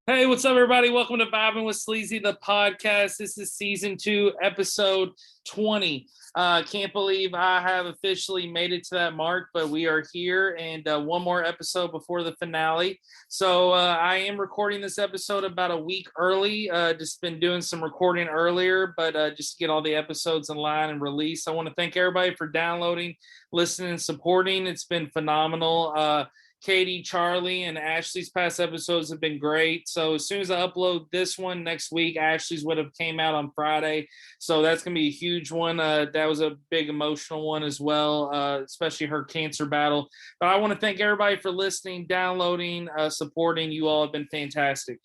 Hey, what's up, everybody? Welcome to Vibing with Sleezy, the podcast. This is season 2, episode 20. Can't believe I have officially made it to that mark, but we are here and one more episode before the finale. So I am recording this episode about a week early. Just been doing some recording earlier, but just to get all the episodes in line and release. I want to thank everybody for downloading, listening, and supporting. It's been phenomenal. Katie, Charlie, and Ashley's past episodes have been great. So as soon as I upload this one next week, Ashley's would have came out on Friday. So that's going to be a huge one. That was a big emotional one as well, especially her cancer battle. But I want to thank everybody for listening, downloading, supporting. You all have been fantastic.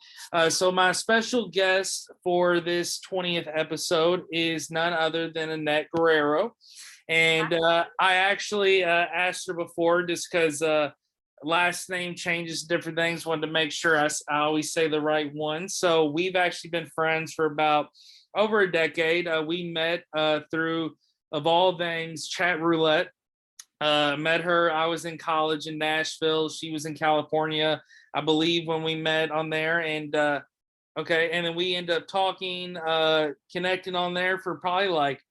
So my special guest for this 20th episode is none other than Annette Guerrero. And I actually asked her before just because last name changes, different things. Wanted to make sure I always say the right one. So we've actually been friends for about over a decade. We met through, of all things, Chatroulette. Met her. I was in college in Nashville. She was in California, I believe, when we met on there. And okay, and then we ended up talking, connecting on there for probably like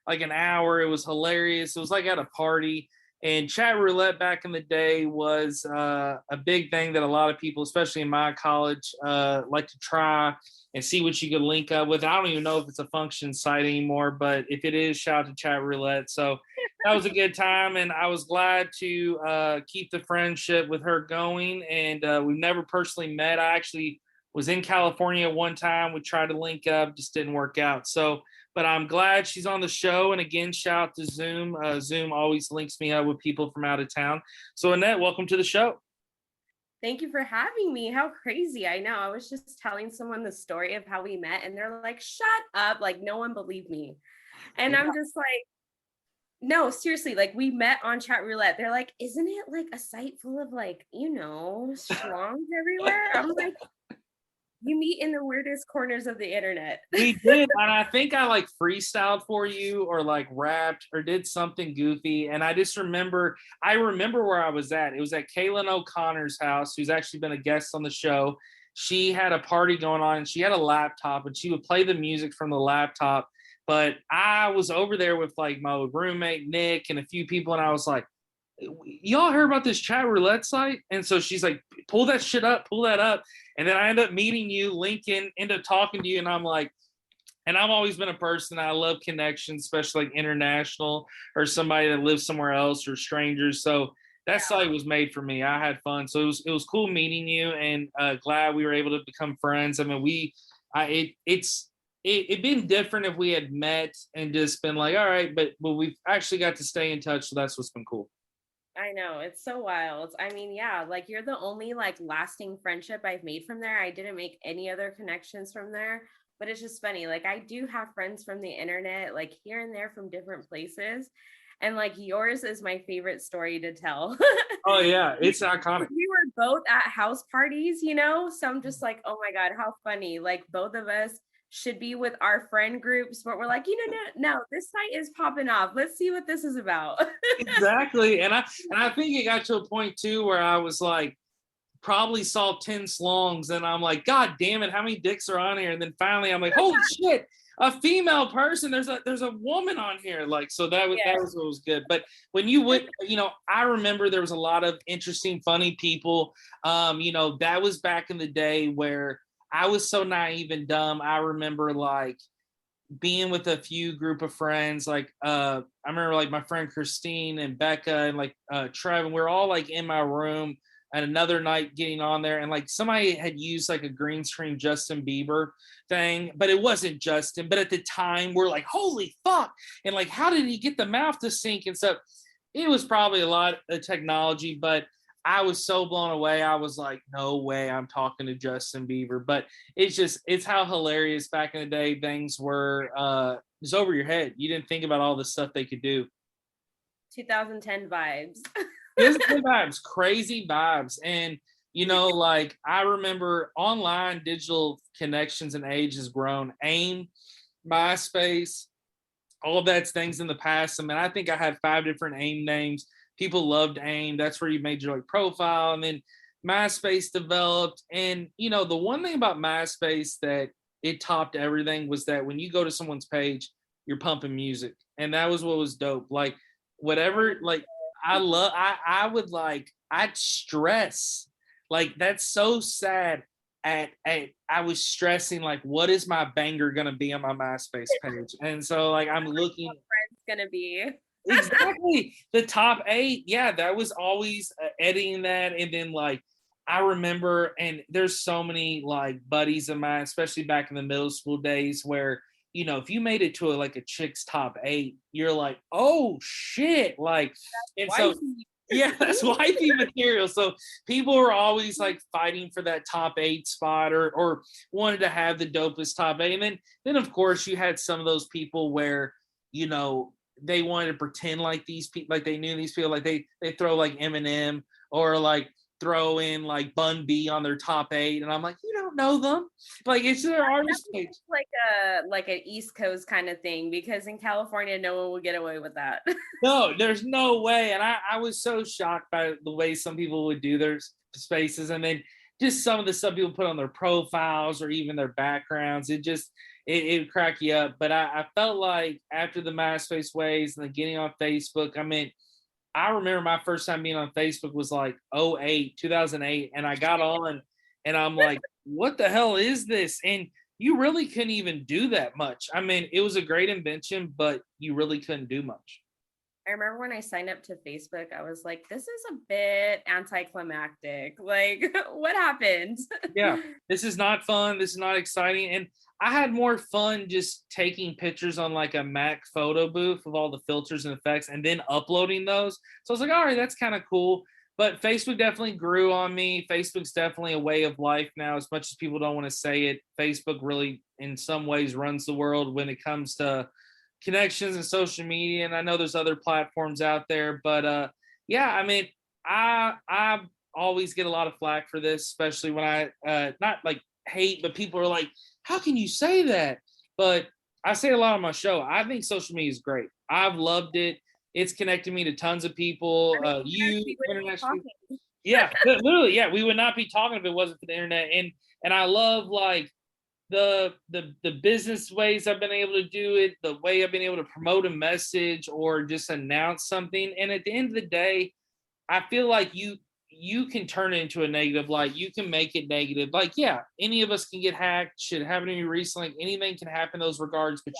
an hour. It was hilarious. It was like at a party. And Chatroulette back in the day was a big thing that a lot of people, especially in my college, like to try and see what you could link up with. I don't even know if it's a function site anymore, but if it is, shout out to Chatroulette. So that was a good time, and I was glad to keep the friendship with her going. And we've never personally met. I actually was in California one time. We tried to link up, just didn't work out. So but I'm glad she's on the show. And again, shout out to Zoom. Zoom always links me up with people from out of town. So Annette, welcome to the show. Thank you for having me. How crazy. I know. I was just telling someone the story of how we met and they're like, shut up. Like no one believed me. And I'm just like, no, seriously, like we met on Chatroulette. They're like, isn't it like a site full of like, schlongs everywhere? I'm like, you meet in the weirdest corners of the internet. We did, and I think I like freestyled for you or like rapped or did something goofy. And I remember where I was at. It was at Kaylin O'Connor's house, who's actually been a guest on the show. She had a party going on and she had a laptop and she would play the music from the laptop. But I was over there with like my roommate, Nick, and a few people. And I was like, y'all heard about this Chatroulette site? And so she's like, pull that shit up, pull that up. And then I end up meeting you, Lincoln, end up talking to you. And I'm like, and I've always been a person, I love connections, especially like international or somebody that lives somewhere else or strangers. So that site was made for me. I had fun. So it was cool meeting you and glad we were able to become friends. I mean, it'd been different if we had met and just been like, all right, but we've actually got to stay in touch. So that's what's been cool. I know, it's so wild. I mean, yeah, like you're the only like lasting friendship I've made from there. I didn't make any other connections from there, but it's just funny. Like I do have friends from the internet, like here and there from different places. And like yours is my favorite story to tell. Oh yeah, it's iconic. We were both at house parties, so I'm just like, oh my God, how funny. Like both of us should be with our friend groups, but we're like, no, this site is popping off. Let's see what this is about. Exactly. And I think it got to a point too where I was like, probably saw 10 slongs and I'm like, God damn it, how many dicks are on here? And then finally I'm like, holy shit, a female person, there's a woman on here. Like, so that was what was good. But when you would, I remember there was a lot of interesting, funny people. That was back in the day where I was so naive and dumb. I remember like being with a few group of friends, like I remember like my friend Christine and Becca and like Trev, and we're all like in my room and another night getting on there, and like somebody had used like a green screen Justin Bieber thing, but it wasn't Justin. But at the time, we're like, holy fuck, and like, how did he get the mouth to sync and stuff? It was probably a lot of technology, but I was so blown away. I was like, no way I'm talking to Justin Bieber. But it's how hilarious back in the day things were just over your head. You didn't think about all the stuff they could do. 2010 vibes. Disney vibes, crazy vibes. And, like I remember online digital connections and age has grown. AIM, MySpace, all of that's things in the past. I mean, I think I had 5 different AIM names. People loved AIM. That's where you made your like profile. And then MySpace developed. And, the one thing about MySpace that it topped everything was that when you go to someone's page, you're pumping music. And that was what was dope. Like, whatever, like, I'd stress. Like, that's so sad. I was stressing, like, what is my banger gonna be on my MySpace page? And so, like, I'm looking. Friend's gonna be Exactly, the top 8. Yeah, that was always editing that. And then, like, I remember, and there's so many like buddies of mine, especially back in the middle school days, where if you made it to a chick's top 8, you're like, oh shit, like. And so yeah, that's wifey material. So people were always like fighting for that top 8 spot, or wanted to have the dopest top 8. And then of course you had some of those people where they wanted to pretend like these people, like they knew these people, like they throw like Eminem, or like throw in like Bun B on their top 8, and I'm like, you don't know them, like it's their artist page. Like an East Coast kind of thing, because in California no one would get away with that. No, there's no way. And I was so shocked by the way some people would do their spaces, and then just some of the stuff people put on their profiles or even their backgrounds. It crack you up. But I felt like after the MySpace ways and then getting on Facebook, I remember my first time being on Facebook was like 2008, and I got on and I'm like, what the hell is this? And you really couldn't even do that much. It was a great invention, but you really couldn't do much. I remember when I signed up to Facebook, I was like, this is a bit anticlimactic. Like, what happened? Yeah, this is not fun. This is not exciting. And I had more fun just taking pictures on like a Mac photo booth of all the filters and effects and then uploading those. So I was like, all right, that's kind of cool. But Facebook definitely grew on me. Facebook's definitely a way of life now, as much as people don't want to say it. Facebook really, in some ways, runs the world when it comes to connections and social media. And I know there's other platforms out there, but yeah, I always get a lot of flack for this, especially when I not like hate, but people are like, how can you say that? But I say a lot on my show. I think social media is great. I've loved it. It's connected me to tons of people. International. Yeah, literally. Yeah, we would not be talking if it wasn't for the internet. And I love like the business ways I've been able to do it, the way I've been able to promote a message or just announce something. And at the end of the day, I feel like you can turn it into a negative. Like, you can make it negative. Like, yeah, any of us can get hacked. Shit happened to me recently. Like, anything can happen in those regards, but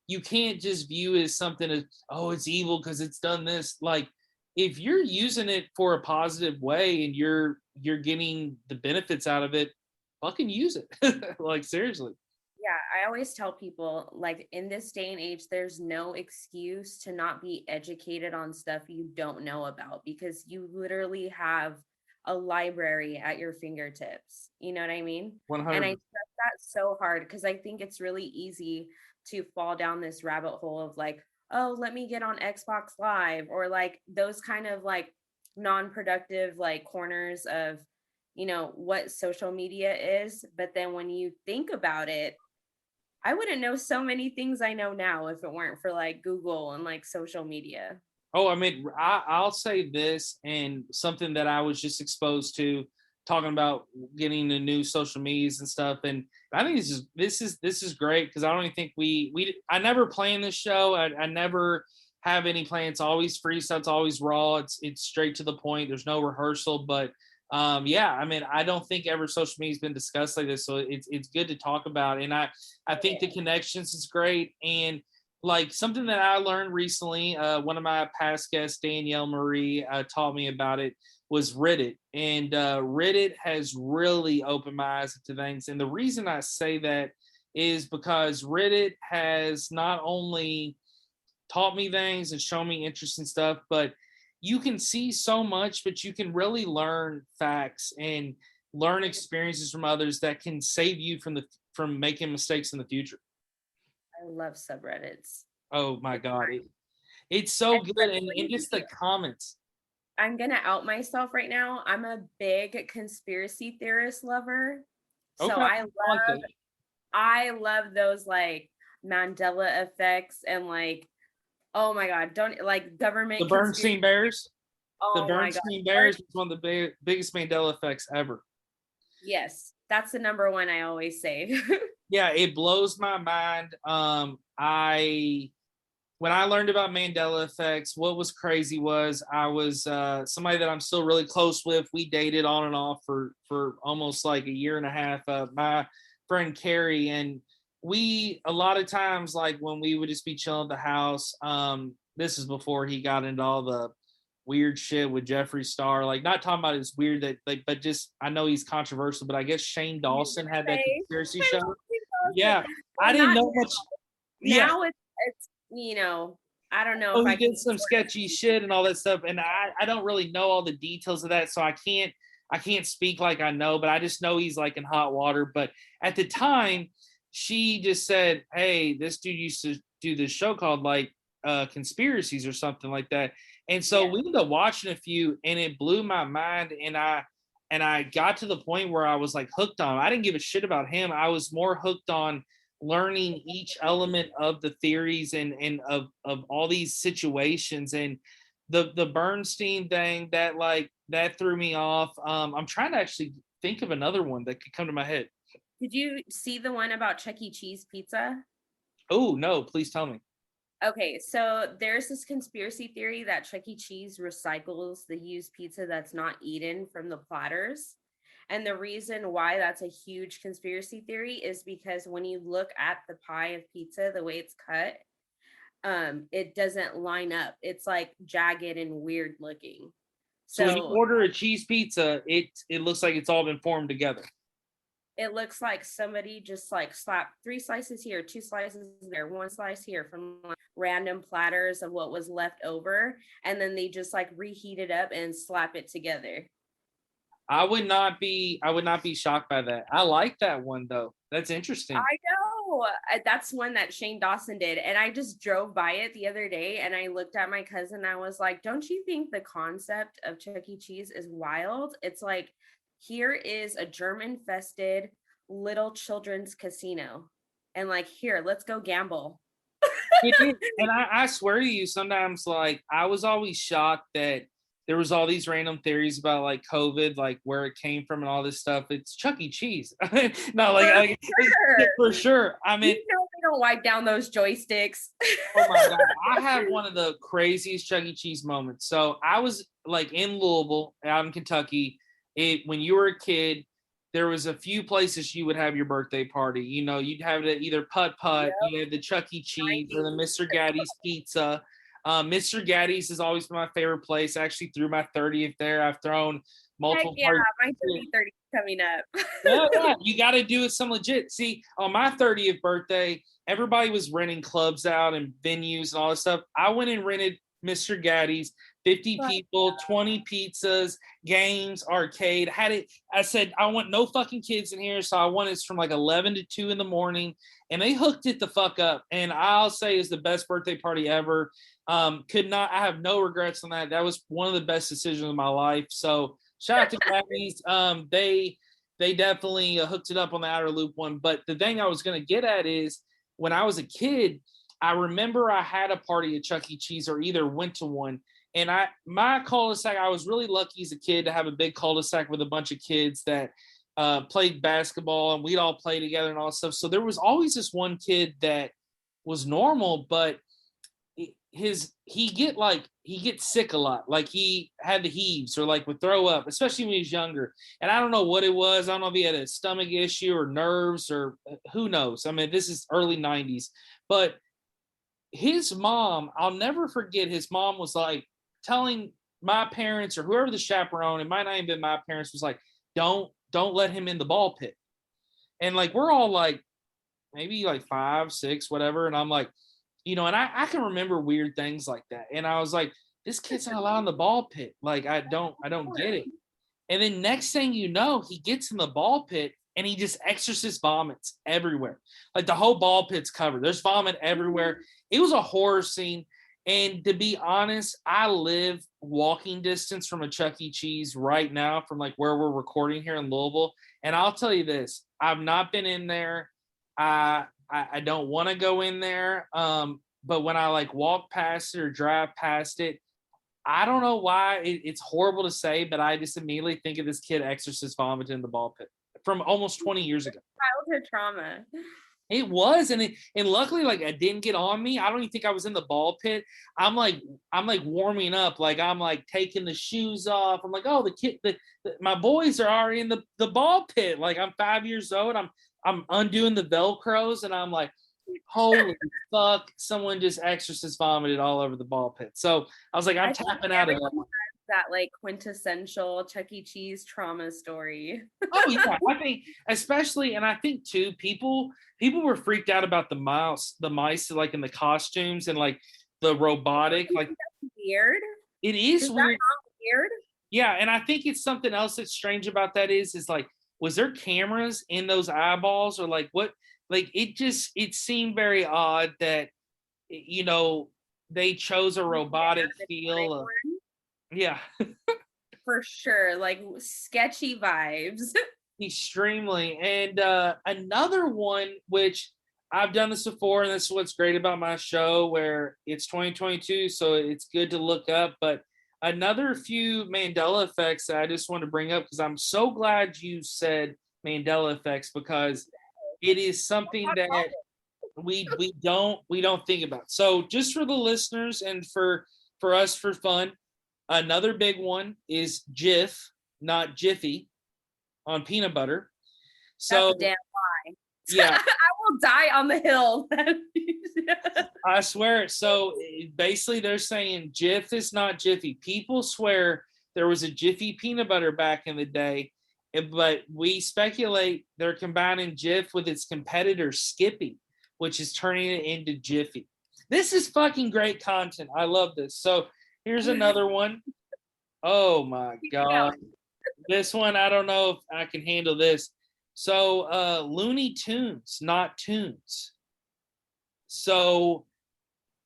you can't just view it as something as, oh, it's evil because it's done this. Like, if you're using it for a positive way and you're getting the benefits out of it, fucking use it. Like, seriously. Yeah, I always tell people, like, in this day and age, there's no excuse to not be educated on stuff you don't know about, because you literally have a library at your fingertips. You know what I mean? 100. And I stress that so hard because I think it's really easy to fall down this rabbit hole of like, oh, let me get on Xbox Live, or like those kind of like non-productive like corners of what social media is. But then when you think about it, I wouldn't know so many things I know now if it weren't for like Google and like social media. Oh, I'll say this, and something that I was just exposed to, talking about getting the new social medias and stuff. And I think this is great, because I don't even think I never plan this show. I never have any plan. It's always freestyle. It's always raw. It's straight to the point. There's no rehearsal. But yeah, I don't think ever social media has been discussed like this. So it's good to talk about. And I think the connections is great. And like something that I learned recently, one of my past guests, Danielle Marie, taught me about it, was Reddit. And Reddit has really opened my eyes to things. And the reason I say that is because Reddit has not only taught me things and shown me interesting stuff, but you can see so much, but you can really learn facts and learn experiences from others that can save you from making mistakes in the future. I love subreddits. Oh my God. It's so good. And just the comments. I'm going to out myself right now. I'm a big conspiracy theorist lover. So okay. I love those like Mandela effects and like, oh my God, don't like government. The Bernstein Bears. The Oh my God. Bernstein Bears was one of the biggest Mandela effects ever. Yes, that's the number one I always say. Yeah, it blows my mind. When I learned about Mandela effects, what was crazy was I was somebody that I'm still really close with. We dated on and off for almost like a year and a half. My friend Carrie, and we a lot of times, like when we would just be chilling at the house. This is before he got into all the weird shit with Jeffree Star. Like, not talking about it's weird that, like, but just I know he's controversial, but I guess Shane Dawson had that conspiracy show. Yeah, I Well, didn't not know much. Yeah, now. It's I don't know oh, if he I can did some sketchy shit and all that stuff, and I don't really know all the details of that, so I can't speak like I know, but I just know he's like in hot water. But at the time, she just said, "Hey, this dude used to do this show called like Conspiracies or something like that," and so we ended up watching a few, and it blew my mind, and I got to the point where I was like hooked on him. I didn't give a shit about him. I was more hooked on learning each element of the theories and of all these situations, and the Bernstein thing that threw me off. I'm trying to actually think of another one that could come to my head. Did you see the one about Chuck E. Cheese pizza? Oh no, please tell me. Okay, so there's this conspiracy theory that Chuck E. Cheese recycles the used pizza that's not eaten from the platters. And the reason why that's a huge conspiracy theory is because when you look at the pie of pizza, the way it's cut, it doesn't line up. It's like jagged and weird looking. So when you So order a cheese pizza, it looks like it's all been formed together. it looks like somebody just like slapped 3 slices here, 2 slices there, 1 slice here from like random platters of what was left over. And then they just like reheat it up and slap it together. I would not be shocked by that. I like that one though. That's interesting. I know. That's one that Shane Dawson did. And I just drove by it the other day and I looked at my cousin. I was like, don't you think the concept of Chuck E. Cheese is wild? It's like, here is a German fested little children's casino. And like, here, let's go gamble. It is. And I swear to you, sometimes like I was always shocked that there was all these random theories about like COVID, like where it came from and all this stuff. It's Chuck E. Cheese. No, like Sure. for sure. I mean, They don't wipe down those joysticks. oh my God. I have one of the craziest Chuck E. Cheese moments. So I was like in Louisville, out in Kentucky. When you were a kid, there was a few places you would have your birthday party. You know, you'd have the either Putt Putt, Yep. you had the Chuck E. Cheese or the Mr. Gaddy's Pizza. Mr. Gaddy's has always been my favorite place. I actually threw my 30th there. I've thrown Heck multiple yeah, parties. my 30 coming up. Yeah, you got to do it some legit. See, on my 30th birthday, everybody was renting clubs out and venues and all this stuff. I went and rented Mr. Gaddy's, 50 people, 20 pizzas, games, arcade. Had it. I said, I want no fucking kids in here. So I wanted it from like 11 to 2 in the morning. And they hooked it the fuck up. And I'll say it's the best birthday party ever. I have no regrets on that. That was one of the best decisions of my life. So shout out to Gaddy's. They definitely hooked it up on the outer loop one. But the thing I was going to get at is when I was a kid, I remember I had a party at Chuck E. Cheese or either went to one. And my cul-de-sac, I was really lucky as a kid to have a big cul-de-sac with a bunch of kids that played basketball and we'd all play together and all that stuff. So there was always this one kid that was normal, but he gets sick a lot. Like he had the heaves or like would throw up, especially when he was younger. And I don't know what it was. I don't know if he had a stomach issue or nerves or who knows. I mean, this is early 90s, but his mom, I'll never forget, his mom was like telling my parents or whoever the chaperone, it might not even been my parents, was like, don't let him in the ball pit. And like, we're all like, maybe like 5, 6, whatever. And I'm like, and I can remember weird things like that. And I was like, this kid's not allowed in the ball pit. Like, I don't get it. And then next thing you know, he gets in the ball pit and he just exorcist vomits everywhere. Like the whole ball pit's covered. There's vomit everywhere. It was a horror scene. And to be honest, I live walking distance from a Chuck E. Cheese right now from like where we're recording here in Louisville. And I'll tell you this, I've not been in there. I don't want to go in there. But when I like walk past it or drive past it, I don't know why it's horrible to say, but I just immediately think of this kid exorcist vomiting in the ball pit from almost 20 years ago. Childhood trauma. It was, and luckily, like, it didn't get on me. I don't even think I was in the ball pit. I'm like warming up, like I'm like taking the shoes off. I'm like, oh, my boys are already in the ball pit. Like, I'm 5 years old. I'm undoing the Velcros, and I'm like, holy fuck! Someone just exorcist vomited all over the ball pit. So I was like, I'm tapping out of that. That like quintessential Chuck E. Cheese trauma story. Oh yeah, I think especially, and I think too, people were freaked out about the mice like in the costumes and like the robotic, like that's weird. It is weird. Weird. Yeah, and I think it's something else that's strange about that is like, was there cameras in those eyeballs or like what? Like it seemed very odd that they chose a robotic feel. Yeah. For sure, like sketchy vibes. Extremely. And another one, which I've done this before, and this is what's great about my show, where it's 2022, so it's good to look up. But another few Mandela effects that I just want to bring up, because I'm so glad you said Mandela effects, because it is something that we don't think about. So just for the listeners and for us for fun, another big one is Jif, not Jiffy, on peanut butter. So that's a damn lie. Yeah. I will die on the hill. I swear. So basically they're saying Jif is not Jiffy. People swear there was a Jiffy peanut butter back in the day, but we speculate they're combining Jif with its competitor Skippy, which is turning it into Jiffy. This is fucking great content. I love this. So here's another one. Oh my God. This one, I don't know if I can handle this. So Looney Tunes, not tunes. So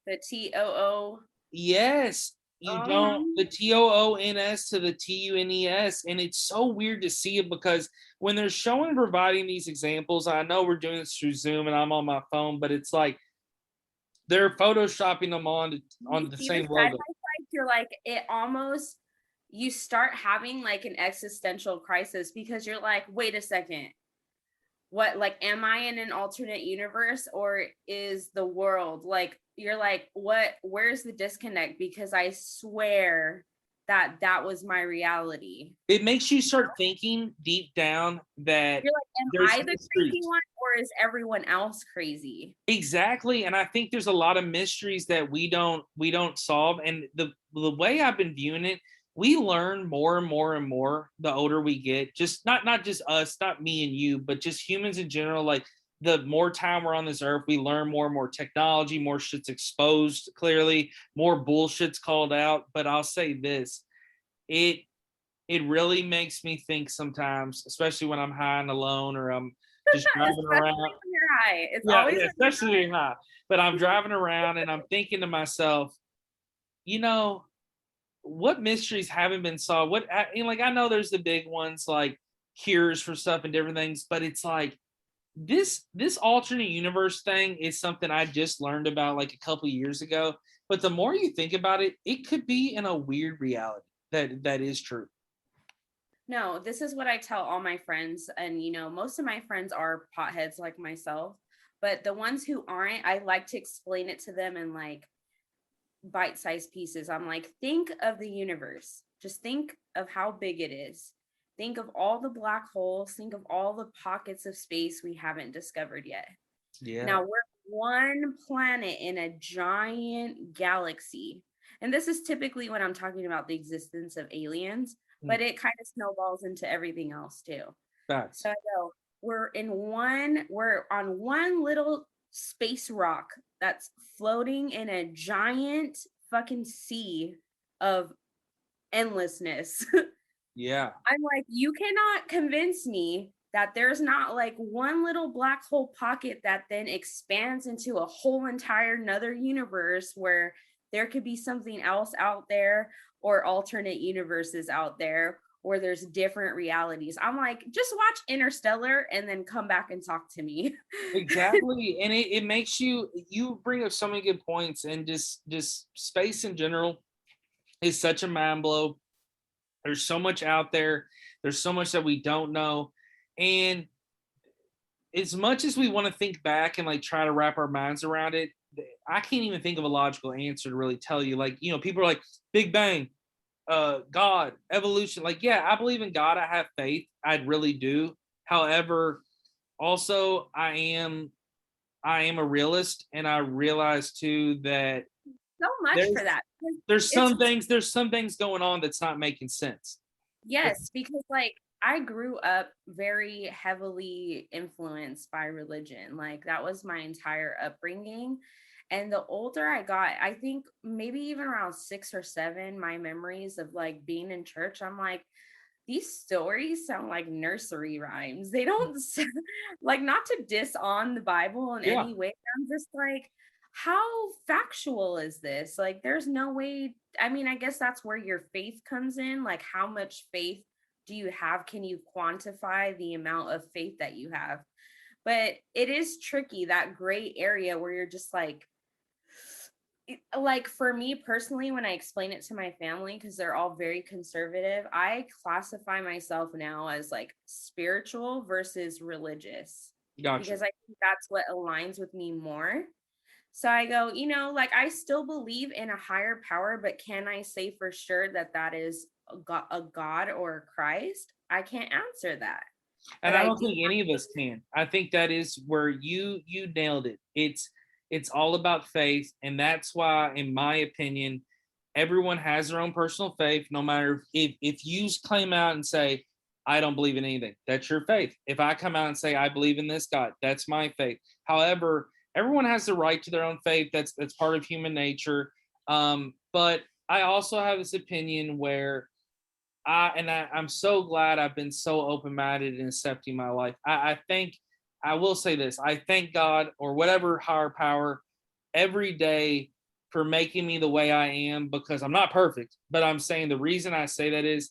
the TOO. Yes. You don't, the TOONS to the TUNES. And it's so weird to see it, because when they're showing and providing these examples, I know we're doing this through Zoom and I'm on my phone, but it's like they're photoshopping them on the same logo. You're like, it almost, you start having like an existential crisis, because you're like, wait a second, what, like, am I in an alternate universe, or is the world like, you're like, what, where's the disconnect? Because I swear that was my reality. It makes you start thinking deep down that you're like, am I the crazy one, or is everyone else crazy? Exactly. And I think there's a lot of mysteries that we don't solve. And the way I've been viewing it, we learn more and more and more the older we get. Just not just us, not me and you, but just humans in general. Like, the more time we're on this earth, we learn more and more technology, more shit's exposed, clearly, more bullshit's called out. But I'll say this, it really makes me think sometimes, especially when I'm high and alone, or I'm just driving around. When you're high. It's always especially when you're high. But I'm driving around and I'm thinking to myself, what mysteries haven't been solved? I know there's the big ones like cures for stuff and different things, but it's like this alternate universe thing is something I just learned about like a couple years ago. But the more you think about it, it could be in a weird reality that is true. No, this is what I tell all my friends. And, most of my friends are potheads like myself, but the ones who aren't, I like to explain it to them in like bite-sized pieces. I'm like, think of the universe. Just think of how big it is. Think of all the black holes. Think of all the pockets of space we haven't discovered yet. Yeah. Now we're one planet in a giant galaxy. And this is typically when I'm talking about the existence of aliens, but it kind of snowballs into everything else too. Facts. So I go, we're on one little space rock that's floating in a giant fucking sea of endlessness. Yeah. I'm like, you cannot convince me that there's not like one little black hole pocket that then expands into a whole entire another universe where there could be something else out there, or alternate universes out there, or there's different realities. I'm like, just watch Interstellar and then come back and talk to me. Exactly. And it makes you bring up so many good points, and just space in general. is such a mind blow. There's so much out there. There's so much that we don't know. And as much as we want to think back and like try to wrap our minds around it, I can't even think of a logical answer to really tell you. Like, people are like, Big Bang, God, evolution. Like, yeah, I believe in God. I have faith. I really do. However, also I am a realist, and I realize too that So much for that. there's some things going on that's not making sense. Yes, because like I grew up very heavily influenced by religion. Like that was my entire upbringing. And the older I got, I think maybe even around 6 or 7, my memories of like being in church, I'm like, these stories sound like nursery rhymes. They don't like, not to diss on the Bible in Yeah. any way. I'm just like, how factual is this? Like, there's no way. I mean, I guess that's where your faith comes in. Like, how much faith do you have? Can you quantify the amount of faith that you have? But it is tricky, that gray area where you're just like for me personally, when I explain it to my family, because they're all very conservative, I classify myself now as like spiritual versus religious. Gotcha. Because I think that's what aligns with me more. So I go, like I still believe in a higher power, but can I say for sure that that is a God or a Christ? I can't answer that. And But I I don't do. think any of us can. I think that is where you nailed it. It's all about faith, and that's why, in my opinion, everyone has their own personal faith. No matter if you claim out and say, I don't believe in anything, that's your faith. If I come out and say I believe in this God, that's my faith. However, everyone has the right to their own faith. That's part of human nature. But I also have this opinion where I'm so glad I've been so open-minded in accepting my life. I think I will say this. I thank God or whatever higher power every day for making me the way I am, because I'm not perfect, but I'm saying the reason I say that is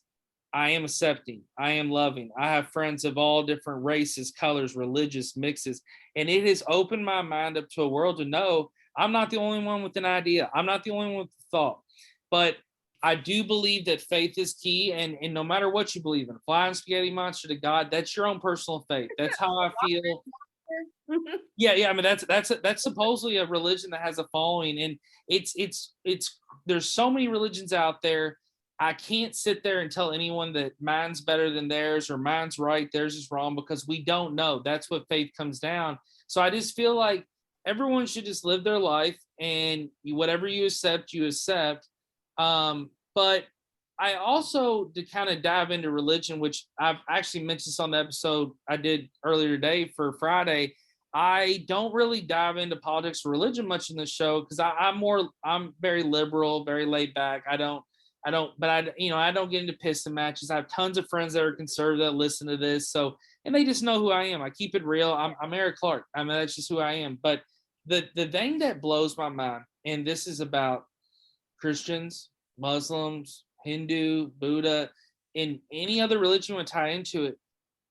I am accepting. I am loving. I have friends of all different races, colors, religious mixes, and it has opened my mind up to a world to know I'm not the only one with an idea. I'm not the only one with a thought, but I do believe that faith is key, and no matter what you believe in, flying spaghetti monster to God, that's your own personal faith. That's how I feel. Yeah. I mean, that's supposedly a religion that has a following, and it's there's so many religions out there. I can't sit there and tell anyone that mine's better than theirs or mine's right, theirs is wrong, because we don't know. That's what faith comes down. So I just feel like everyone should just live their life, and whatever you accept, you accept. But I also, to kind of dive into religion, which I've actually mentioned this on the episode I did earlier today for Friday. I don't really dive into politics or religion much in this show because I'm very liberal, very laid back. I don't, but I don't get into piston matches. I have tons of friends that are conservative that listen to this. So, and they just know who I am. I keep it real. I'm Eric Clark. I mean, that's just who I am. But the thing that blows my mind, and this is about Christians, Muslims, Hindu, Buddha, in any other religion you want to tie into it.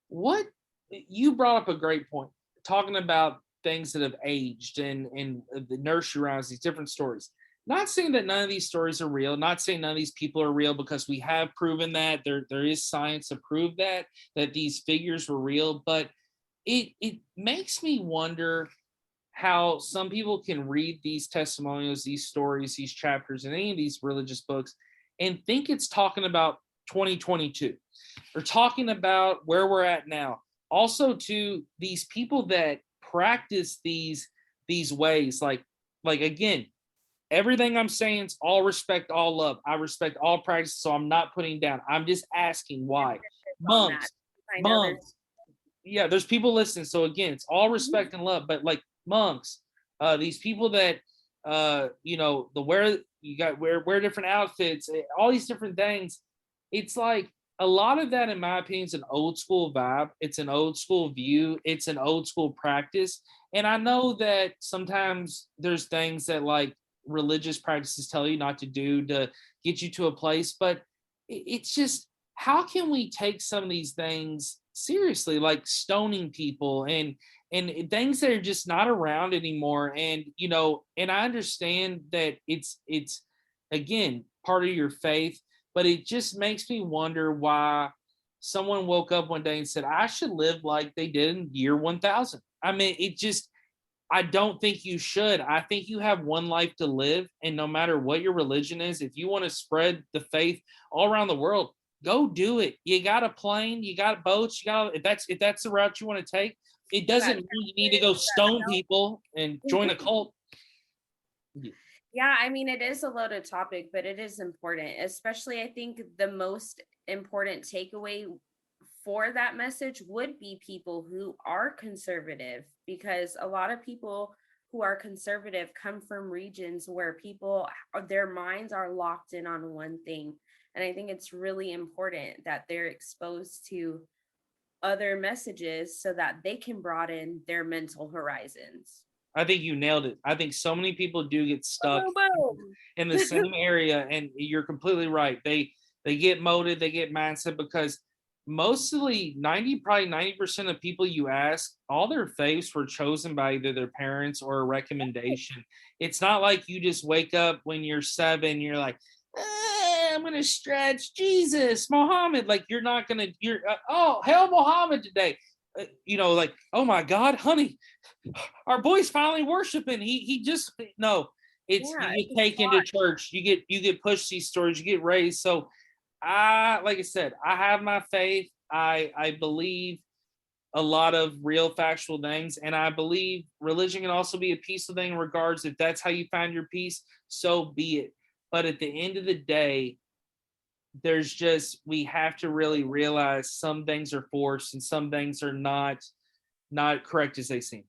What you brought up a great point, talking about things that have aged and the nursery rhymes, these different stories. Not saying that none of these stories are real, not saying none of these people are real, because we have proven that there is science to prove that these figures were real, but it makes me wonder how some people can read these testimonials, these stories, these chapters in any of these religious books and think it's talking about 2022 or talking about where we're at now. Also, to these people that practice these ways, like again, everything I'm saying is all respect, all love. I respect all practices, so I'm not putting down. I'm just asking why. Monks. Yeah, there's people listening. So again, it's all respect and love, but like monks, these people that the wear different outfits, all these different things. It's like a lot of that, in my opinion, is an old school vibe. It's an old school view. It's an old school practice. And I know that sometimes there's things that like religious practices tell you not to do to get you to a place, but it's just, how can we take some of these things seriously, like stoning people and things that are just not around anymore? And and I understand that it's again, part of your faith, but it just makes me wonder why someone woke up one day and said, I should live like they did in year 1000. I mean, I don't think you should. I think you have one life to live. And no matter what your religion is, if you want to spread the faith all around the world, go do it. You got a plane, you got boats, if that's the route you want to take, it doesn't mean you need to go stone people and join a cult. Yeah, I mean, it is a loaded topic, but it is important, especially I think the most important takeaway for that message would be people who are conservative, because a lot of people who are conservative come from regions where people, their minds are locked in on one thing. And I think it's really important that they're exposed to other messages so that they can broaden their mental horizons. I think you nailed it. I think so many people do get stuck in the same area, and you're completely right. They get molded, they get mindset, because mostly 90% of people you ask, all their faiths were chosen by either their parents or a recommendation. It's not like you just wake up when you're 7, you're like, I'm gonna stretch Jesus, Muhammad. Like, you're not gonna, oh, hail Muhammad today. Like, oh my God, honey, our boy's finally worshiping. He just, no, it's, you get taken to church, you get pushed these stories, you get raised. So like I said, I have my faith. I believe a lot of real factual things, and I believe religion can also be a peaceful thing in regards, if that's how you find your peace, so be it. But at the end of the day, we have to really realize some things are forced and some things are not correct as they seem.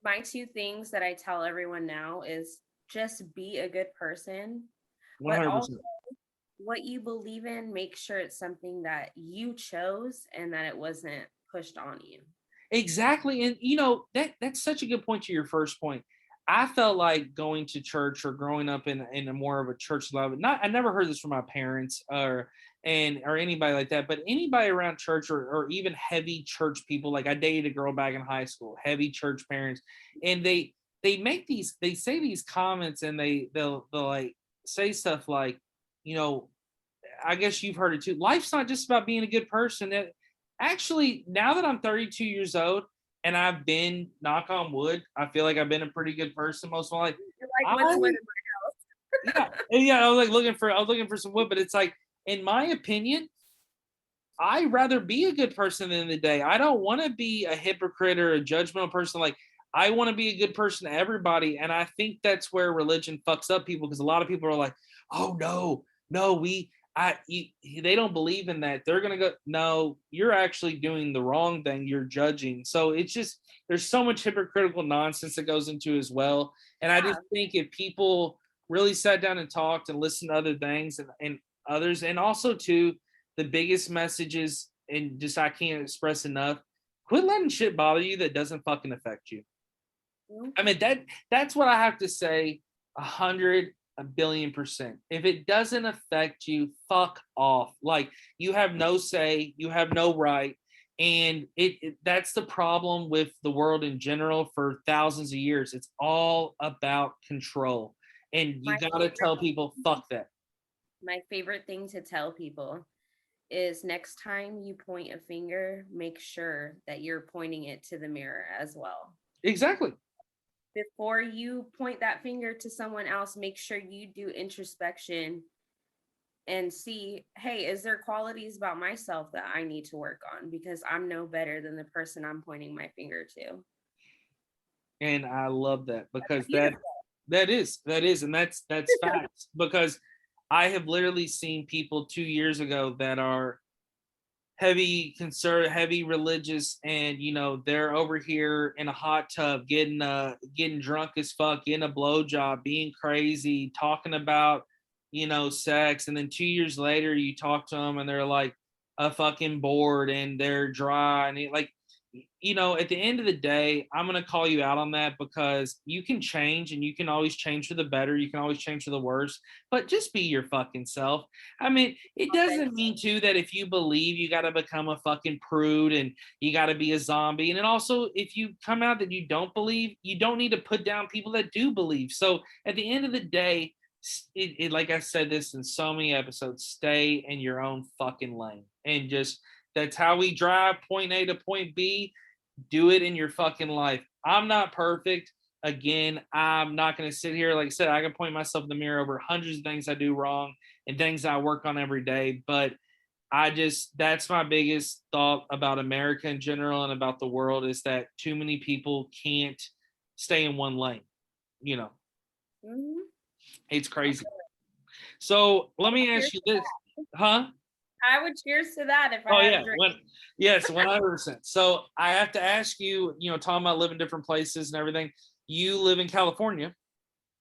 My 2 things that I tell everyone now is just be a good person. 100%. But also, what you believe in, make sure it's something that you chose and that it wasn't pushed on you. Exactly. And that's such a good point to your first point. I felt like going to church or growing up in a more of a church level. I never heard this from my parents or anybody like that, but anybody around church or even heavy church people. Like, I dated a girl back in high school, heavy church parents, and they say these comments, and they'll like say stuff like, I guess you've heard it too. Life's not just about being a good person. Actually, now that I'm 32 years old, and I've been, knock on wood, I feel like I've been a pretty good person most of my life. You're like, what's wood in my house? Yeah. I was looking for some wood, but it's like, in my opinion, I'd rather be a good person at the end of the day. I don't want to be a hypocrite or a judgmental person. Like, I want to be a good person to everybody. And I think that's where religion fucks up people, because a lot of people are like, oh no, they don't believe in that. They're going to go, no, you're actually doing the wrong thing. You're judging. So it's just, there's so much hypocritical nonsense that goes into as well. And I just think if people really sat down and talked and listened to other things and others, and also too, the biggest messages, and just, I can't express enough, quit letting shit bother you that doesn't fucking affect you. I mean, that's what I have to say. 100,000,000,000%. If it doesn't affect you, fuck off. Like, you have no say, you have no right. And that's the problem with the world in general for thousands of years. It's all about control. And you got to tell people, fuck that. My favorite thing to tell people is, next time you point a finger, make sure that you're pointing it to the mirror as well. Exactly. Before you point that finger to someone else, make sure you do introspection and see, hey, is there qualities about myself that I need to work on? Because I'm no better than the person I'm pointing my finger to. And I love that, because that is, and that's facts. Because I have literally seen people 2 years ago that are heavy conservative, heavy religious, and they're over here in a hot tub getting drunk as fuck, getting a blowjob, being crazy, talking about sex, and then 2 years later you talk to them and they're like a fucking bored and they're dry, and at the end of the day, I'm going to call you out on that, because you can change, and you can always change for the better. You can always change for the worse, but just be your fucking self. I mean, it doesn't mean too that if you believe, you got to become a fucking prude and you got to be a zombie. And then also, if you come out that you don't believe, you don't need to put down people that do believe. So at the end of the day, like I said this in so many episodes, stay in your own fucking lane. And just, that's how we drive point A to point B. Do it in your fucking life. I'm not perfect. Again, I'm not going to sit here. Like I said, I can point myself in the mirror over hundreds of things I do wrong and things I work on every day. But that's my biggest thought about America in general and about the world, is that too many people can't stay in one lane. You know, it's crazy. So let me ask you this, huh? I would cheers to that if I had a drink. Yes, 100%. So I have to ask you, talking about living different places and everything. You live in California,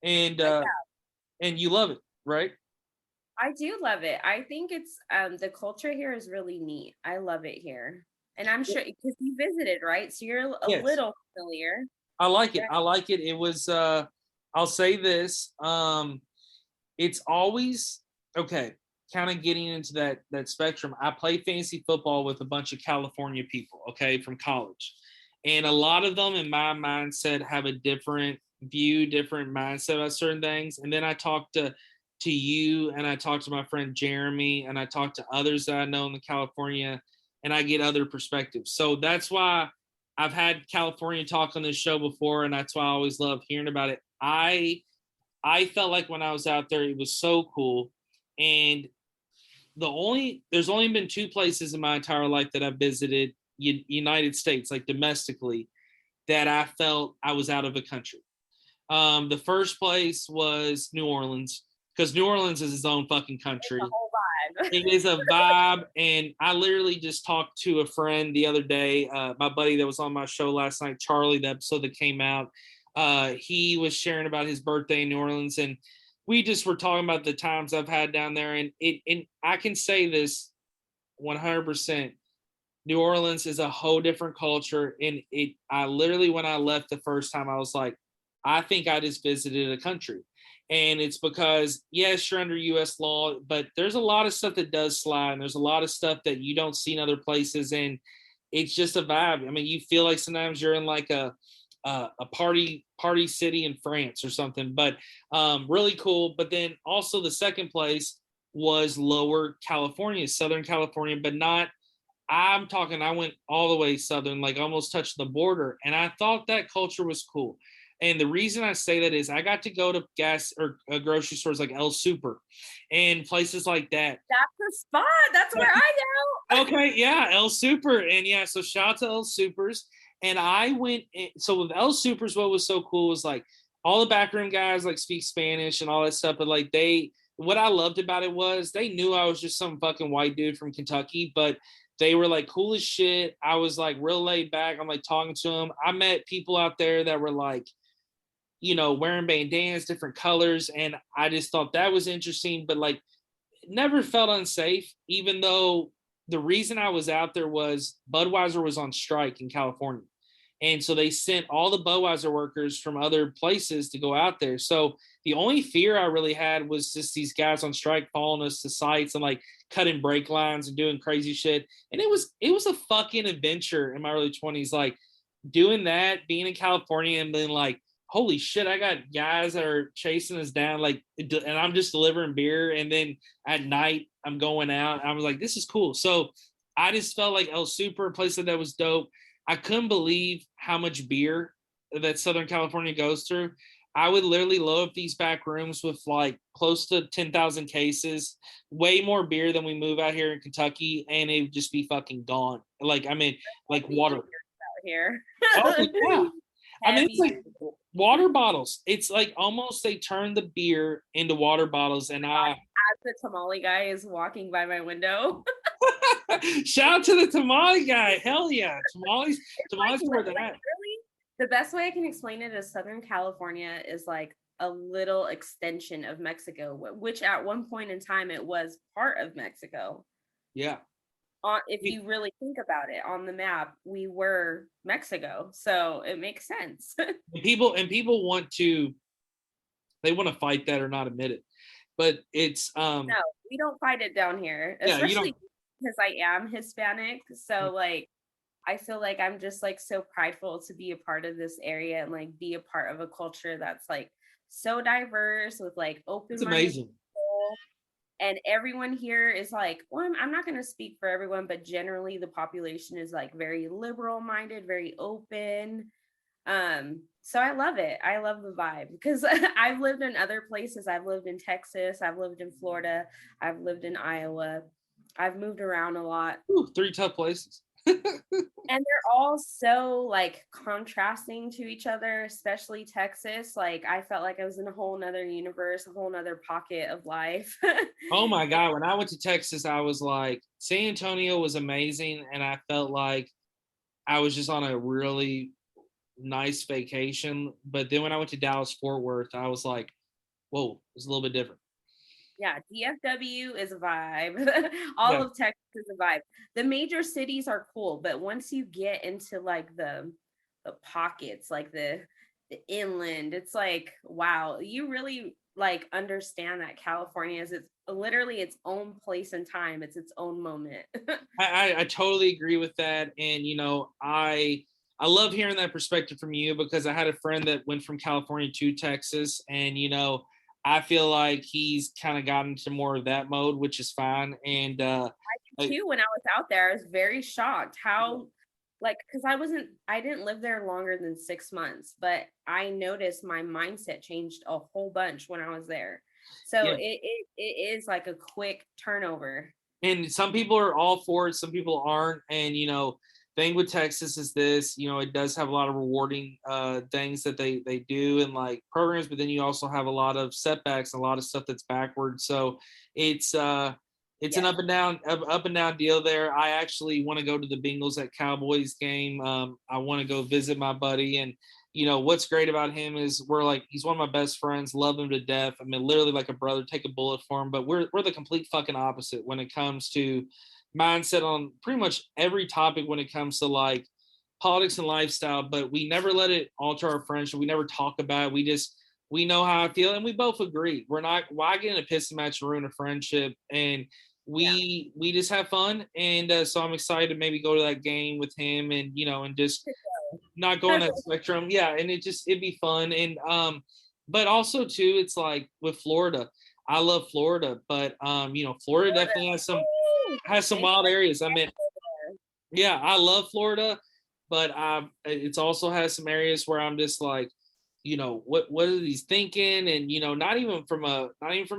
and you love it, right? I do love it. I think it's the culture here is really neat. I love it here. And I'm sure because you visited, right? So you're a little familiar. I like it. I like it. It was I'll say this. It's always okay, kind of getting into that spectrum. I play fantasy football with a bunch of California people, okay, from college. And a lot of them in my mindset have a different view, different mindset about certain things. And then I talked to you, and I talked to my friend Jeremy, and I talked to others that I know in the California, and I get other perspectives. So that's why I've had California talk on this show before, and that's why I always love hearing about it. I felt like when I was out there, it was so cool. And there's only been 2 places in my entire life that I've visited, United States, like domestically, that I felt I was out of the country. The first place was New Orleans, because New Orleans is its own fucking country. It's a whole vibe. It is a vibe. And I literally just talked to a friend the other day, my buddy that was on my show last night, Charlie, the episode that came out. He was sharing about his birthday in New Orleans, and we just were talking about the times I've had down there. And I can say this 100%. New Orleans is a whole different culture. And I literally, when I left the first time, I was like, I think I just visited a country. And it's because, yes, you're under U.S. law, but there's a lot of stuff that does slide. And there's a lot of stuff that you don't see in other places. And it's just a vibe. I mean, you feel like sometimes you're in like a party city in France or something, but really cool. But then also the second place was Lower California, Southern California, but not, I went all the way southern, like almost touched the border. And I thought that culture was cool. And the reason I say that is I got to go to gas or grocery stores like El Super and places like that. That's the spot. That's where I go. Okay, yeah, El Super. And yeah, so shout out to El Supers. And I went, so with El Supers, what was so cool was like all the backroom guys like speak Spanish and all that stuff. But like what I loved about it was they knew I was just some fucking white dude from Kentucky, but they were like cool as shit. I was like real laid back. I'm like talking to them. I met people out there that were like, wearing bandanas, different colors. And I just thought that was interesting, but like never felt unsafe, even though the reason I was out there was Budweiser was on strike in California. And so they sent all the Budweiser workers from other places to go out there. So the only fear I really had was just these guys on strike following us to sites and like cutting brake lines and doing crazy shit. And it was a fucking adventure in my early 20s, like doing that, being in California and being like, holy shit, I got guys that are chasing us down, like, and I'm just delivering beer. And then at night I'm going out. I was like, this is cool. So I just felt like El Super, a place that was dope. I couldn't believe how much beer that Southern California goes through. I would literally load up these back rooms with like close to 10,000 cases, way more beer than we move out here in Kentucky, and it would just be fucking gone. Like, I mean, like water. Out here. Oh, yeah. I mean, it's like water bottles. It's like almost they turn the beer into water bottles. And as the tamale guy is walking by my window. Shout out to the tamale guy. Hell yeah. Tamales were that. Really, the best way I can explain it is Southern California is like a little extension of Mexico, which at one point in time it was part of Mexico. Yeah. If you really think about it on the map, we were Mexico, so it makes sense. People want to fight that or not admit it, but it's no, we don't fight it down here, especially because I am Hispanic. So like, I feel like I'm just like so prideful to be a part of this area and like be a part of a culture that's like so diverse with like It's open-minded amazing. people. And everyone here is like, well, I'm not going to speak for everyone, but generally the population is like very liberal minded, very open. So I love it. I love the vibe because I've lived in other places. I've lived in Texas, I've lived in Florida, I've lived in Iowa. I've moved around a lot. Ooh, 3 tough places. And they're all so like contrasting to each other, especially Texas. Like I felt like I was in a whole nother universe, a whole nother pocket of life. Oh my God. When I went to Texas, I was like, San Antonio was amazing. And I felt like I was just on a really nice vacation. But then when I went to Dallas Fort Worth, I was like, whoa, it's a little bit different. Yeah, DFW is a vibe. All Yeah. of Texas is a vibe. The major cities are cool, but once you get into like the pockets, like the inland, it's like, wow, you really like understand that California is its literally its own place and time. It's its own moment. I totally agree with that. And, you know, I love hearing that perspective from you because I had a friend that went from California to Texas. And, you know, I feel like he's kind of gotten into more of that mode, which is fine. And Too, when I was out there, I was very shocked how like because I didn't live there longer than 6 months, but I noticed my mindset changed a whole bunch when I was there. So yeah. it is like a quick turnover. And some people are all for it, some people aren't. And, you know, thing with Texas is this, you know, it does have a lot of rewarding things that they do and like programs, but then you also have a lot of setbacks, a lot of stuff that's backwards. So it's an up and down deal there. I actually want to go to the Bengals at Cowboys game. I want to go visit my buddy. And you know what's great about him is he's one of my best friends, love him to death. I mean, literally like a brother, take a bullet for him. But we're the complete fucking opposite when it comes to mindset on pretty much every topic when it comes to like politics and lifestyle. But we never let it alter our friendship. We never talk about it. We know how I feel, and we both agree. We're not, why get in a pissing match to ruin a friendship? And we just have fun. And so I'm excited to maybe go to that game with him, and you know, and just not go on that spectrum. Yeah, and it'd be fun. And but also too, it's like with Florida. I love Florida, but you know, Florida definitely has some wild areas. I mean, yeah, I love Florida, but it's also has some areas where I'm just like, you know, what are these thinking? And you know, not even from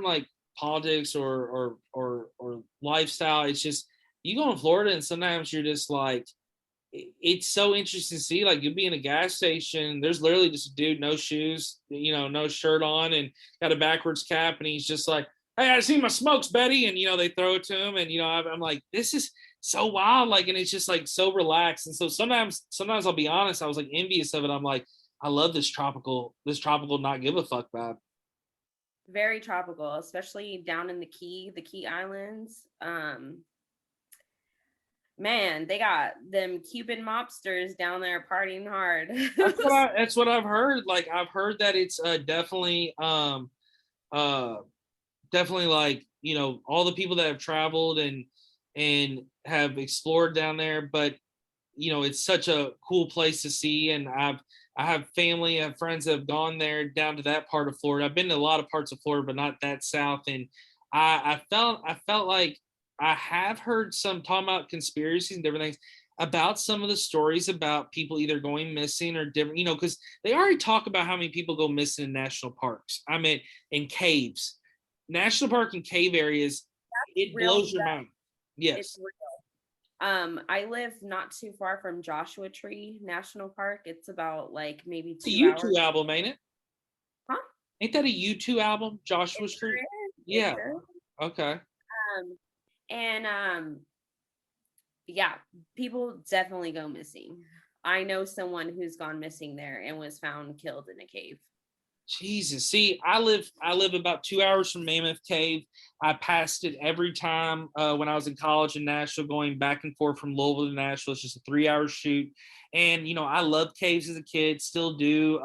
like politics or lifestyle. It's just you go in Florida and sometimes you're just like, it's so interesting to see. Like you'll be in a gas station, there's literally just a dude, no shoes, you know, no shirt on, and got a backwards cap, and he's just like, "Hey, I see my smokes, Betty," and you know, they throw it to him, and you know, I'm like, this is so wild, like, and it's just like so relaxed. And so sometimes I'll be honest, I was like envious of it. I'm like, I love this tropical not give a fuck vibe. Very tropical, especially down in the Key Islands. Man, they got them Cuban mobsters down there partying hard. That's what I've heard. Like I've heard that it's uh definitely like, you know, all the people that have traveled and have explored down there, but you know, it's such a cool place to see. And I have family, I have friends that have gone there down to that part of Florida. I've been to a lot of parts of Florida, but not that south. And I felt like I have heard some talking about conspiracies and different things about some of the stories about people either going missing or different, you know, because they already talk about how many people go missing in national parks. I mean, in caves, national park and cave areas, it blows your mind. Yes. It's real. I live not too far from Joshua Tree National Park. It's about like maybe 2 hours. hours. Album, ain't it? Huh? Ain't that a U2 album, Joshua Tree? Yeah. Okay. Yeah, people definitely go missing. I know someone who's gone missing there and was found killed in a cave. Jesus. See, I live about 2 hours from Mammoth Cave. I passed it every time when I was in college in Nashville, going back and forth from Louisville to Nashville. It's just a 3-hour shoot. And, you know, I loved caves as a kid, still do.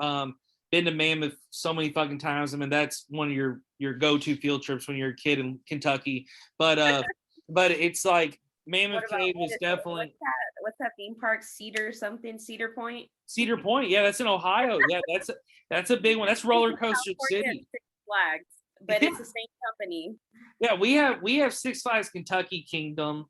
Been to Mammoth so many fucking times. I mean, that's one of your go-to field trips when you're a kid in Kentucky. But it's like Mammoth Cave is definitely what's that theme park? Cedar Point. Cedar Point, yeah, that's in Ohio. Yeah, that's a big one. That's Roller Coaster California City. Six Flags, but Yeah. it's the same company. Yeah, we have Six Flags Kentucky Kingdom,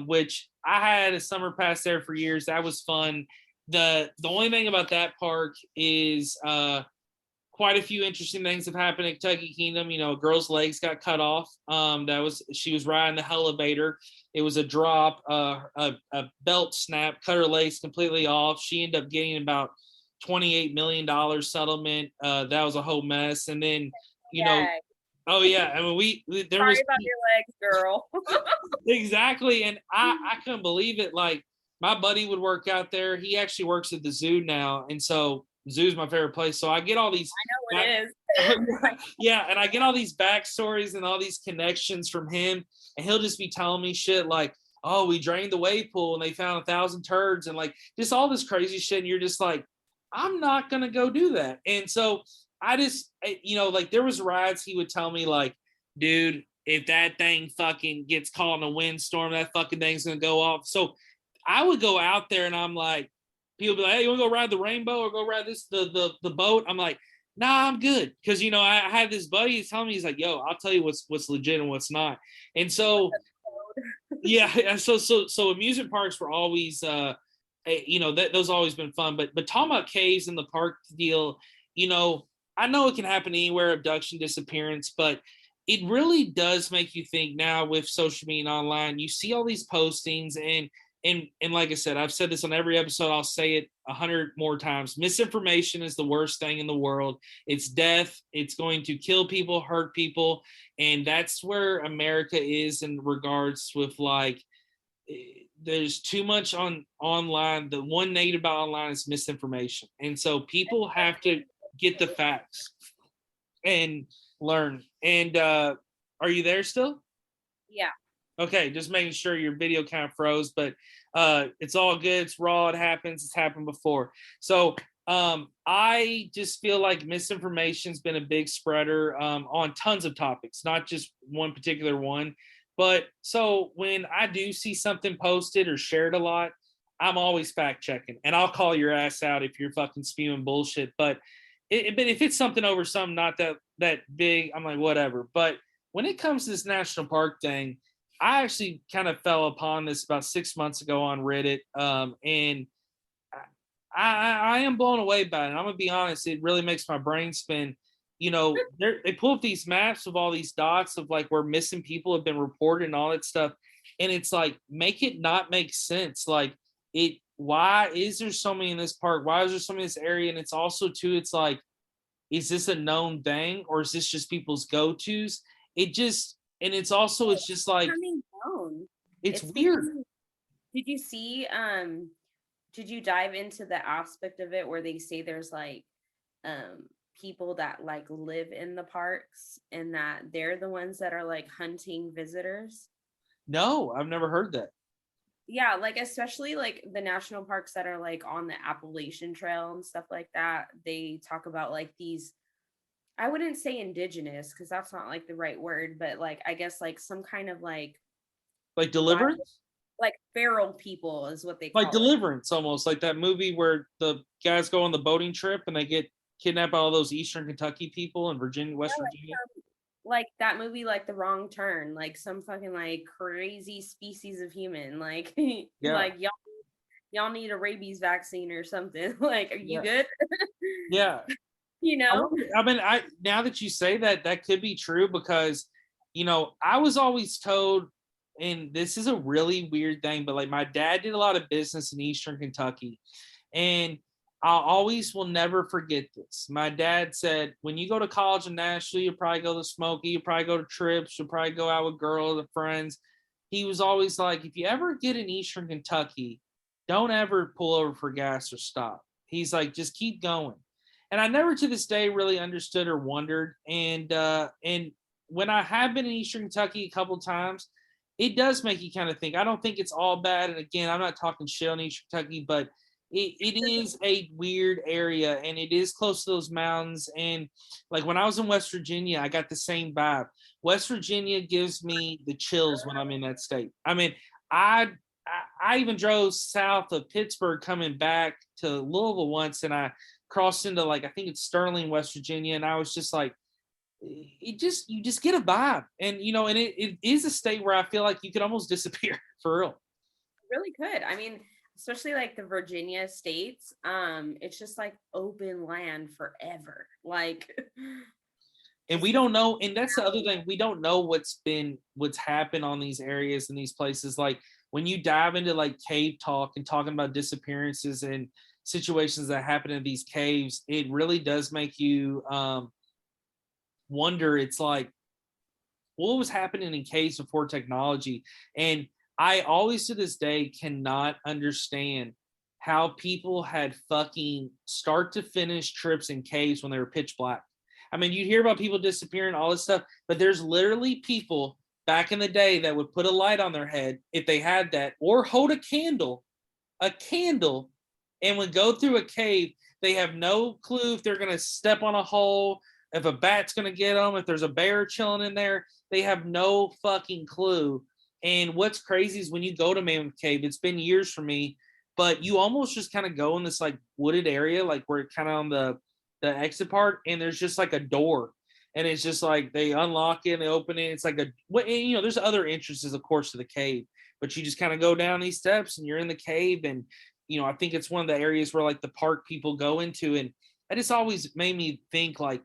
which I had a summer pass there for years. That was fun. The only thing about that park is quite a few interesting things have happened at Kentucky Kingdom. You know, a girl's legs got cut off. She was riding the elevator. It was a drop. A belt snap, cut her legs completely off. She ended up getting about $28 million settlement. That was a whole mess. And then, you know, oh yeah, I mean there was Sorry about your legs, girl. exactly, and I couldn't believe it. Like my buddy would work out there. He actually works at the zoo now, and so zoo's my favorite place. So I get all these. I know it is. Yeah, and I get all these backstories and all these connections from him, and he'll just be telling me shit like, "Oh, we drained the wave pool and they found 1,000 turds," and like just all this crazy shit. And you're just like, I'm not gonna go do that. And so I just, you know, like there was rides he would tell me like, dude, if that thing fucking gets caught in a windstorm, that fucking thing's gonna go off. So I would go out there and I'm like, people be like, hey, you want to go ride the rainbow or go ride the boat? I'm like, nah, I'm good. Cause you know, I had this buddy he's telling me, he's like, yo, I'll tell you what's legit and what's not. And so yeah, so amusement parks were always you know, those always been fun. But talking about caves and the park deal, you know it can happen anywhere, abduction, disappearance, but it really does make you think now with social media and online. You see all these postings and like I said, I've said this on every episode. I'll say it 100 more times. Misinformation is the worst thing in the world. It's death. It's going to kill people, hurt people, and that's where America is in regards with like. There's too much on online. The one negative about online is misinformation, and so people have to get the facts and learn. And are you there still? Yeah. Okay, just making sure your video kind of froze, but it's all good. It's raw. It happens. It's happened before. So I just feel like misinformation's been a big spreader on tons of topics, not just one particular one. But so when I do see something posted or shared a lot, I'm always fact checking, and I'll call your ass out if you're fucking spewing bullshit. But if it's something over something not that big, I'm like whatever. But when it comes to this national park thing, I actually kind of fell upon this about 6 months ago on Reddit, and I am blown away by it. And I'm gonna be honest, it really makes my brain spin. You know, they pull up these maps of all these dots of like where missing people have been reported and all that stuff, and it's like make it not make sense. Like it, why is there so many in this park? Why is there so many in this area? And it's also too, it's like, is this a known thing or is this just people's go-tos? It just, and it's also, it's just like it's weird. Did you see did you dive into the aspect of it where they say there's like people that like live in the parks and that they're the ones that are like hunting visitors? No, I've never heard that. Yeah, like especially like the national parks that are like on the Appalachian Trail and stuff like that. They talk about like these, I wouldn't say indigenous because that's not like the right word, but like I guess like some kind of like deliverance, like feral people is what they call like deliverance, almost like that movie where the guys go on the boating trip and they get kidnapped by all those Eastern Kentucky people in Virginia, West Virginia. Like that movie, like The Wrong Turn, like some fucking like crazy species of human, like yeah. like y'all need a rabies vaccine or something. Like, are you good? Yeah. You know, I mean, now that you say that, that could be true because, you know, I was always told, and this is a really weird thing, but like my dad did a lot of business in Eastern Kentucky, and I always will never forget this. My dad said, when you go to college in Nashville, you'll probably go to Smoky, you'll probably go to trips, you'll probably go out with girls and friends. He was always like, if you ever get in Eastern Kentucky, don't ever pull over for gas or stop. He's like, just keep going. And I never to this day really understood or wondered. And when I have been in Eastern Kentucky a couple of times, it does make you kind of think. I don't think it's all bad. And again, I'm not talking shit on Eastern Kentucky, but it is a weird area and it is close to those mountains. And like when I was in West Virginia, I got the same vibe. West Virginia gives me the chills when I'm in that state. I mean, I even drove south of Pittsburgh coming back to Louisville once, and I crossed into like I think it's Sterling, West Virginia, and I was just like, you just get a vibe, and and it is a state where I feel like you could almost disappear for real. Really could. I mean, especially like the Virginia states, it's just like open land forever. Like And we don't know, and that's the other thing, we don't know what's happened on these areas and these places. Like when you dive into like cave talk and talking about disappearances and situations that happen in these caves, it really does make you wonder. It's like, what was happening in caves before technology? And I always to this day cannot understand how people had fucking start to finish trips in caves when they were pitch black. I mean, you hear about people disappearing, all this stuff, but there's literally people back in the day that would put a light on their head if they had that, or hold a candle, and would go through a cave. They have no clue if they're going to step on a hole, if a bat's going to get them, if there's a bear chilling in there. They have no fucking clue. And what's crazy is when you go to Mammoth Cave, it's been years for me, but you almost just kind of go in this like wooded area, like we're kind of on the exit part, and there's just like a door, and it's just like they unlock it and they open it. It's like there's other entrances, of course, to the cave, but you just kind of go down these steps and you're in the cave. And I think it's one of the areas where like the park people go into, and that just always made me think like,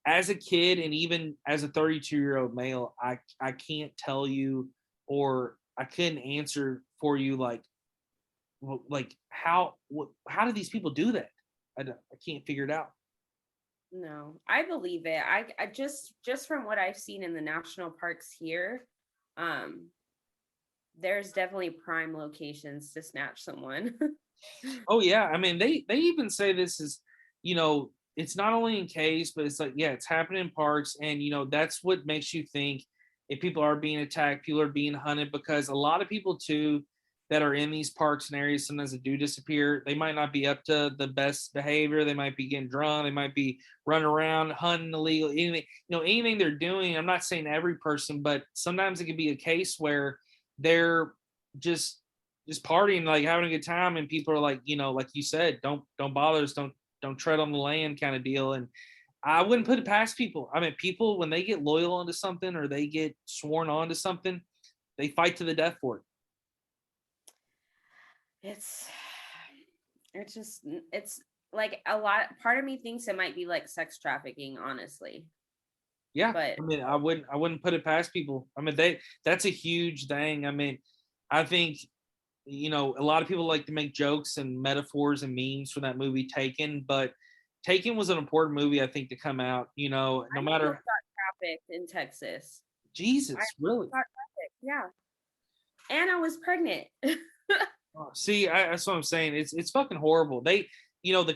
as a kid and even as a 32-year-old male, I can't tell you, or I couldn't answer for you like how do these people do that? I can't figure it out. No, I believe it. I just from what I've seen in the national parks here, there's definitely prime locations to snatch someone. Oh yeah, I mean they even say this is, it's not only in caves, but it's like, yeah, it's happening in parks, and that's what makes you think if people are being attacked, people are being hunted, because a lot of people too that are in these parks and areas sometimes that do disappear, they might not be up to the best behavior. They might be getting drunk. They might be running around hunting illegal. Anything they're doing. I'm not saying every person, but sometimes it could be a case where they're just partying, like having a good time, and people are like, like you said, don't bother us, don't tread on the land kind of deal. And I wouldn't put it past people. I mean, people, when they get loyal onto something or they get sworn onto something, they fight to the death for it. It's like a lot. Part of me thinks it might be like sex trafficking, honestly. Yeah, But I mean, I wouldn't put it past people. I mean, that's a huge thing. I mean, I think a lot of people like to make jokes and metaphors and memes for that movie Taken, but Taken was an important movie, I think, to come out. No I matter. got trafficked in Texas. Jesus, really? Got trafficked, yeah. And I was pregnant. See, that's what I'm saying. It's fucking horrible. The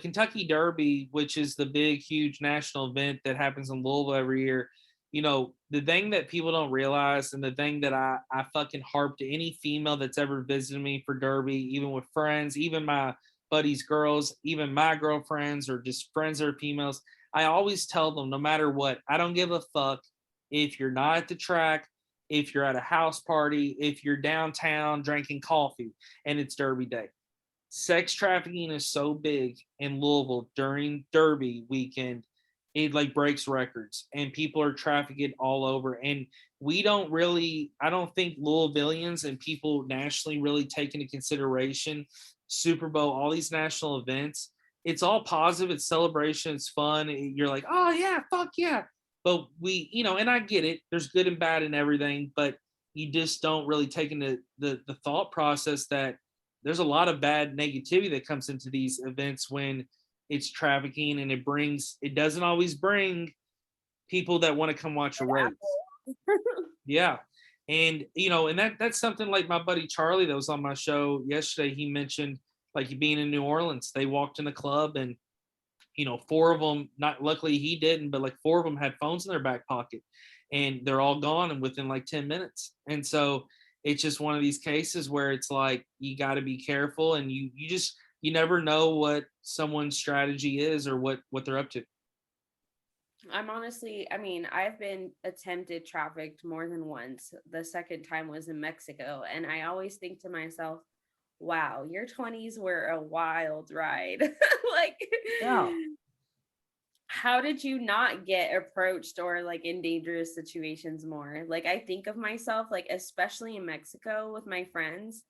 Kentucky Derby, which is the big, huge national event that happens in Louisville every year. The thing that people don't realize, and the thing that I fucking harp to any female that's ever visited me for Derby, even with friends, even my buddies' girls, even my girlfriends, or just friends that are females, I always tell them, no matter what, I don't give a fuck if you're not at the track, if you're at a house party, if you're downtown drinking coffee and it's Derby day. Sex trafficking is so big in Louisville during Derby weekend, it like breaks records, and people are trafficked all over. And I don't think Louisvillians and people nationally really take into consideration Super Bowl, all these national events. It's all positive, it's celebration, it's fun. You're like, oh yeah, fuck yeah. But and I get it, there's good and bad in everything, but you just don't really take into the thought process that there's a lot of bad negativity that comes into these events when it's trafficking, and it doesn't always bring people that want to come watch a race. Yeah. And and that's something like my buddy Charlie that was on my show yesterday, he mentioned like being in New Orleans, they walked in the club, and four of them, not luckily he didn't, but like four of them had phones in their back pocket, and they're all gone and within like 10 minutes. And so it's just one of these cases where it's like, you got to be careful, and you never know what someone's strategy is or what they're up to. I mean, I've been attempted trafficked more than once. The second time was in Mexico. And I always think to myself, wow, your 20s were a wild ride. Like, Yeah. how did you not get approached or like in dangerous situations more? Like, I think of myself, like, especially in Mexico with my friends,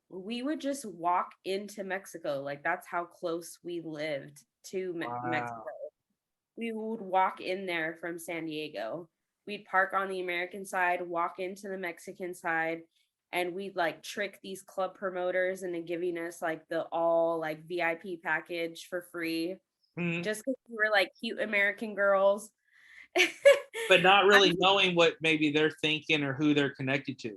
we would just walk into Mexico. Like, that's how close we lived to Mexico. Wow. We would walk in there from San Diego. We'd park on the American side, walk into the Mexican side, and we'd like trick these club promoters into giving us like the all like VIP package for free Mhm. just because we were like cute American girls. But not I, really knowing what maybe they're thinking or who they're connected to.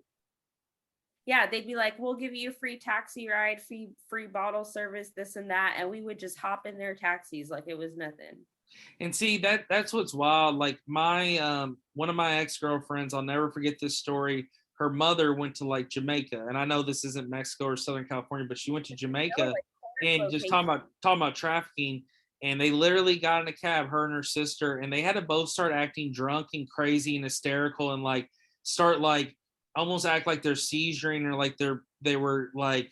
yeah, they'd be like, we'll give you a free taxi ride, free bottle service, this and that. And we would just hop in their taxis like it was nothing. And see that's what's wild. Like my one of my ex-girlfriends, I'll never forget this story. Her mother went to like Jamaica, and I know this isn't Mexico or Southern California, but she went to That was Jamaica like and just location. talking about trafficking. And they literally got in a cab, her and her sister, and they had to both start acting drunk and crazy and hysterical and like start like almost act like they're seizuring or like they were like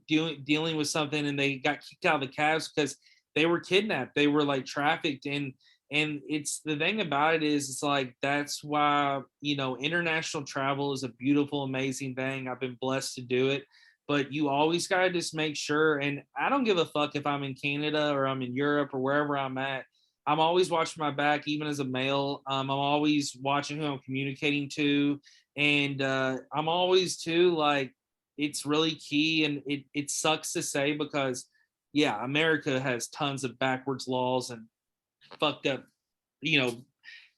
dealing with something, and they got kicked out of the cabs because they were kidnapped, they were like trafficked. And it's the thing about it is it's like that's why international travel is a beautiful amazing thing. I've been blessed to do it, but you always got to just make sure. And I don't give a fuck if I'm in Canada or I'm in Europe or wherever I'm at. I'm always watching my back, even as a male. I'm always watching who I'm communicating to, and I'm always too like it's really key. And it sucks to say because yeah, America has tons of backwards laws and fucked up, you know,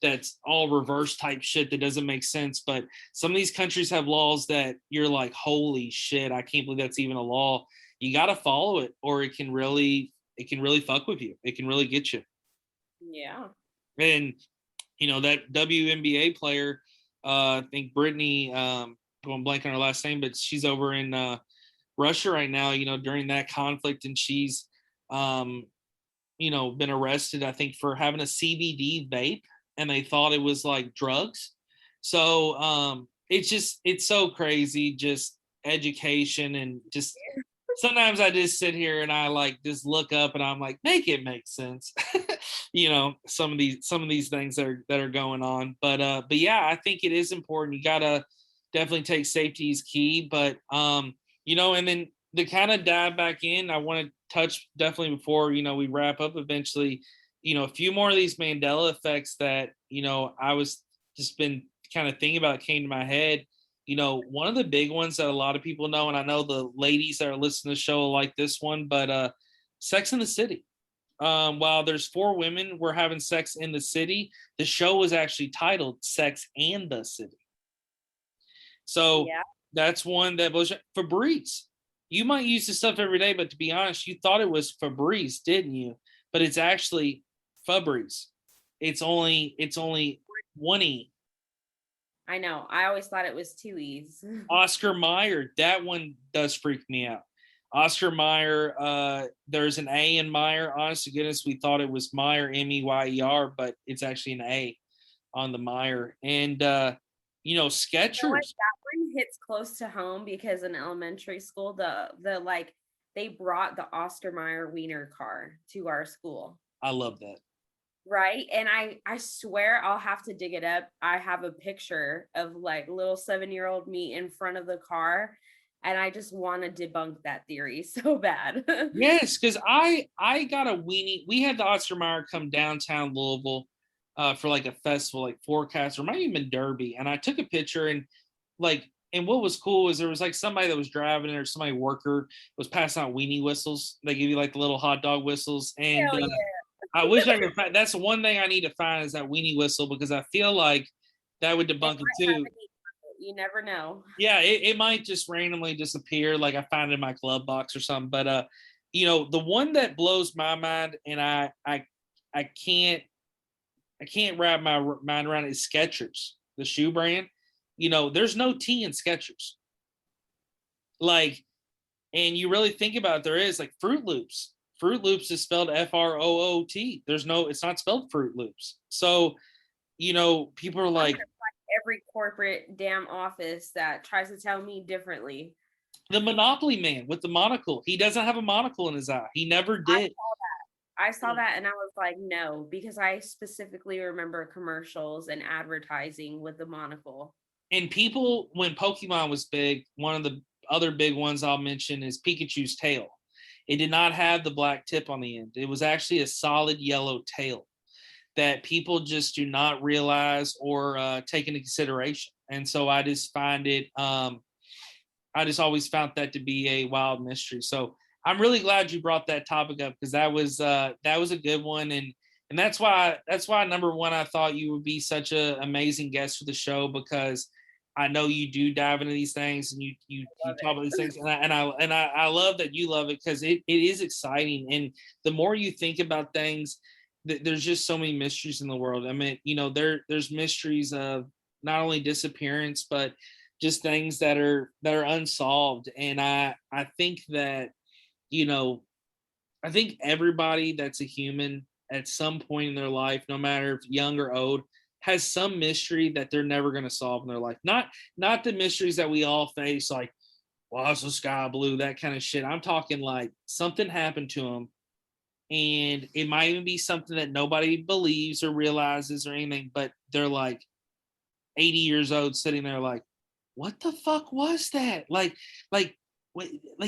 that's all reverse type shit that doesn't make sense. But some of these countries have laws that you're like, holy shit, I can't believe that's even a law. You got to follow it, or it can really fuck with you. It can really get you. Yeah. And that WNBA player, I think Brittany, going blank on her last name, but she's over in Russia right now, during that conflict, and she's, been arrested, I think, for having a CBD vape, and they thought it was like drugs. So it's so crazy, just education and just sometimes I just sit here and I like just look up and I'm like, make it make sense. Some of these things that are going on. But yeah, I think it is important. You gotta definitely take safety is key. But and then to kind of dive back in, I want to touch definitely before we wrap up eventually, a few more of these Mandela effects that I was just been kind of thinking about came to my head. One of the big ones that a lot of people know, and I know the ladies that are listening to the show like this one, but Sex in the City. While there's four women were having sex in the city, the show was actually titled Sex and the City. So Yeah. that's one that was Febreze. You might use this stuff every day, but to be honest, you thought it was Febreze, didn't you? But it's actually Febreze. It's only one E. I know. I always thought it was two E's. Oscar Mayer, that one does freak me out. Oscar Mayer, there's an A in Meyer. Honest to goodness, we thought it was Meyer, Meyer, but it's actually an A on the Meyer. And You know what? Skechers. That one hits close to home because in elementary school, the like they brought the Oscar Mayer Wiener car to our school. I love that. Right. And I swear I'll have to dig it up. I have a picture of like little 7-year-old me in front of the car. And I just want to debunk that theory so bad. Yes, because I got a weenie. We had the Oscar Mayer come downtown Louisville for like a festival, like Forecast, or might even been Derby. And I took a picture and what was cool was there was like somebody that was driving or somebody worker was passing out weenie whistles. They give you like the little hot dog whistles. And Hell I wish I could find that's one thing I need to find is that weenie whistle because I feel like that would yeah. debunk it too. You never know. Yeah, it might just randomly disappear, like I find it in my glove box or something. But the one that blows my mind, and I can't wrap my mind around it is Skechers, the shoe brand. There's no T in Skechers. Like, and you really think about it, there is like Fruit Loops. Fruit Loops is spelled Froot. It's not spelled Fruit Loops. So, people are like, every corporate damn office that tries to tell me differently. the Monopoly man with the monocle. He doesn't have a monocle in his eye. He never did. I saw that and I was like, no, because I specifically remember commercials and advertising with the monocle. And people, when Pokemon was big, one of the other big ones I'll mention is Pikachu's tail. It did not have the black tip on the end. It was actually a solid yellow tail that people just do not realize or take into consideration. And so I just find it, I just always found that to be a wild mystery. So I'm really glad you brought that topic up, because that was a good one, and that's why number one, I thought you would be such an amazing guest for the show, because I know you do dive into these things and you talk about these things, and I love that you love it, because it is exciting, and the more you think about things, there's just so many mysteries in the world. I mean, there's mysteries of not only disappearance, but just things that are unsolved, and I think that I think everybody that's a human at some point in their life, no matter if young or old, has some mystery that they're never going to solve in their life. Not the mysteries that we all face, like, why is the sky blue, that kind of shit. I'm talking like something happened to them, and it might even be something that nobody believes or realizes or anything, but they're like 80 years old sitting there like, what the fuck was that? Like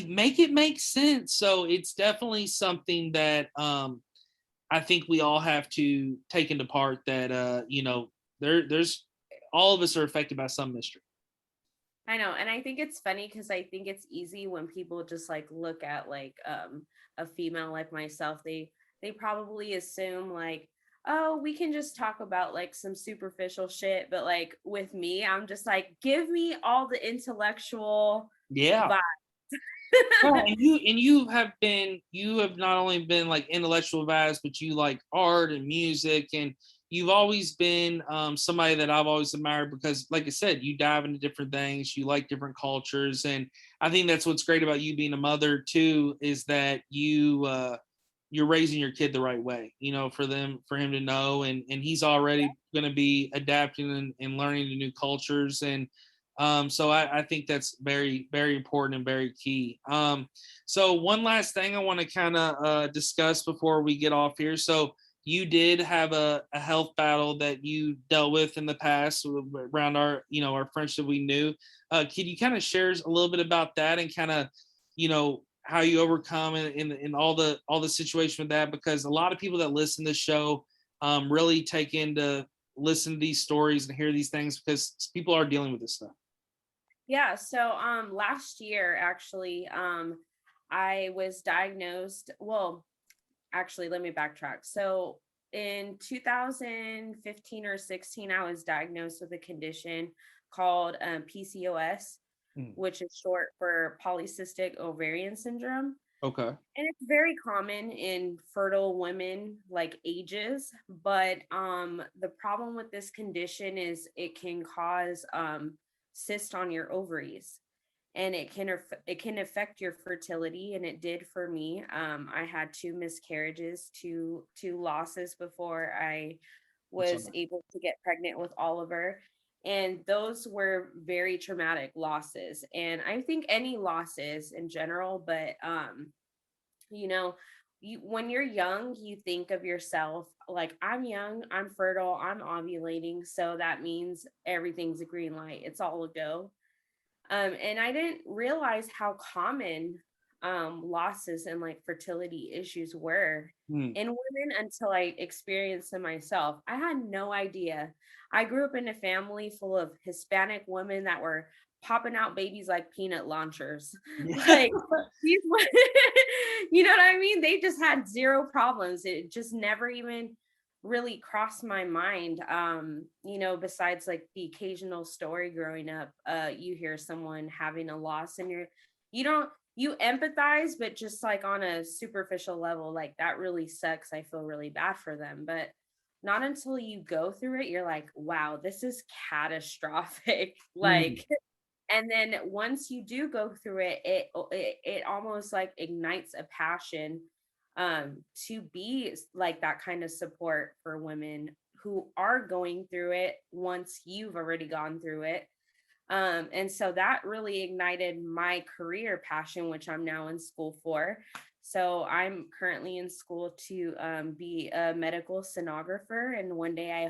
make it make sense. So it's definitely something that I think we all have to take into part, that there's all of us are affected by some mystery. I know, and I think it's funny because I think it's easy when people just like look at like a female like myself, they probably assume like, oh, we can just talk about like some superficial shit, but like with me, I'm just like, give me all the intellectual Yeah. vibe. Yeah, you have not only been like intellectual vibes, but you like art and music, and you've always been somebody that I've always admired, because like I said, you dive into different things, you like different cultures, and I think that's what's great about you being a mother too, is that you're raising your kid the right way, for him to know, and he's already going to be adapting and learning to new cultures, and so I think that's very, very important and very key. So one last thing I want to kind of discuss before we get off here. So you did have a health battle that you dealt with in the past around our friendship we knew. Can you kind of share a little bit about that, and kind of, how you overcome in all the situation with that? Because a lot of people that listen to the show really take into listen to these stories and hear these things, because people are dealing with this stuff. Yeah, so last year actually I was diagnosed, well, actually let me backtrack. So in 2015 or 16 I was diagnosed with a condition called PCOS, which is short for polycystic ovarian syndrome. Okay. And it's very common in fertile women like ages, but the problem with this condition is it can cause cyst on your ovaries, and it can affect your fertility, and it did for me. I had 2 miscarriages, two losses before I was able to get pregnant with Oliver, and those were very traumatic losses. And I think any losses in general, but when you're young, you think of yourself like, I'm young, I'm fertile, I'm ovulating, so that means everything's a green light, it's all a go. And I didn't realize how common losses and like fertility issues were in women until I experienced them myself. I had no idea. I grew up in a family full of Hispanic women that were popping out babies like peanut launchers. Like these, you know what I mean? They just had zero problems. It just never even really crossed my mind. Besides like the occasional story growing up, you hear someone having a loss and you empathize, but just like on a superficial level, like that really sucks. I feel really bad for them, but not until you go through it, you're like, wow, this is catastrophic. Like, and then once you do go through it, it almost like ignites a passion to be like that kind of support for women who are going through it once you've already gone through it. And so that really ignited my career passion, which I'm now in school for. So I'm currently in school to be a medical sonographer, and one day I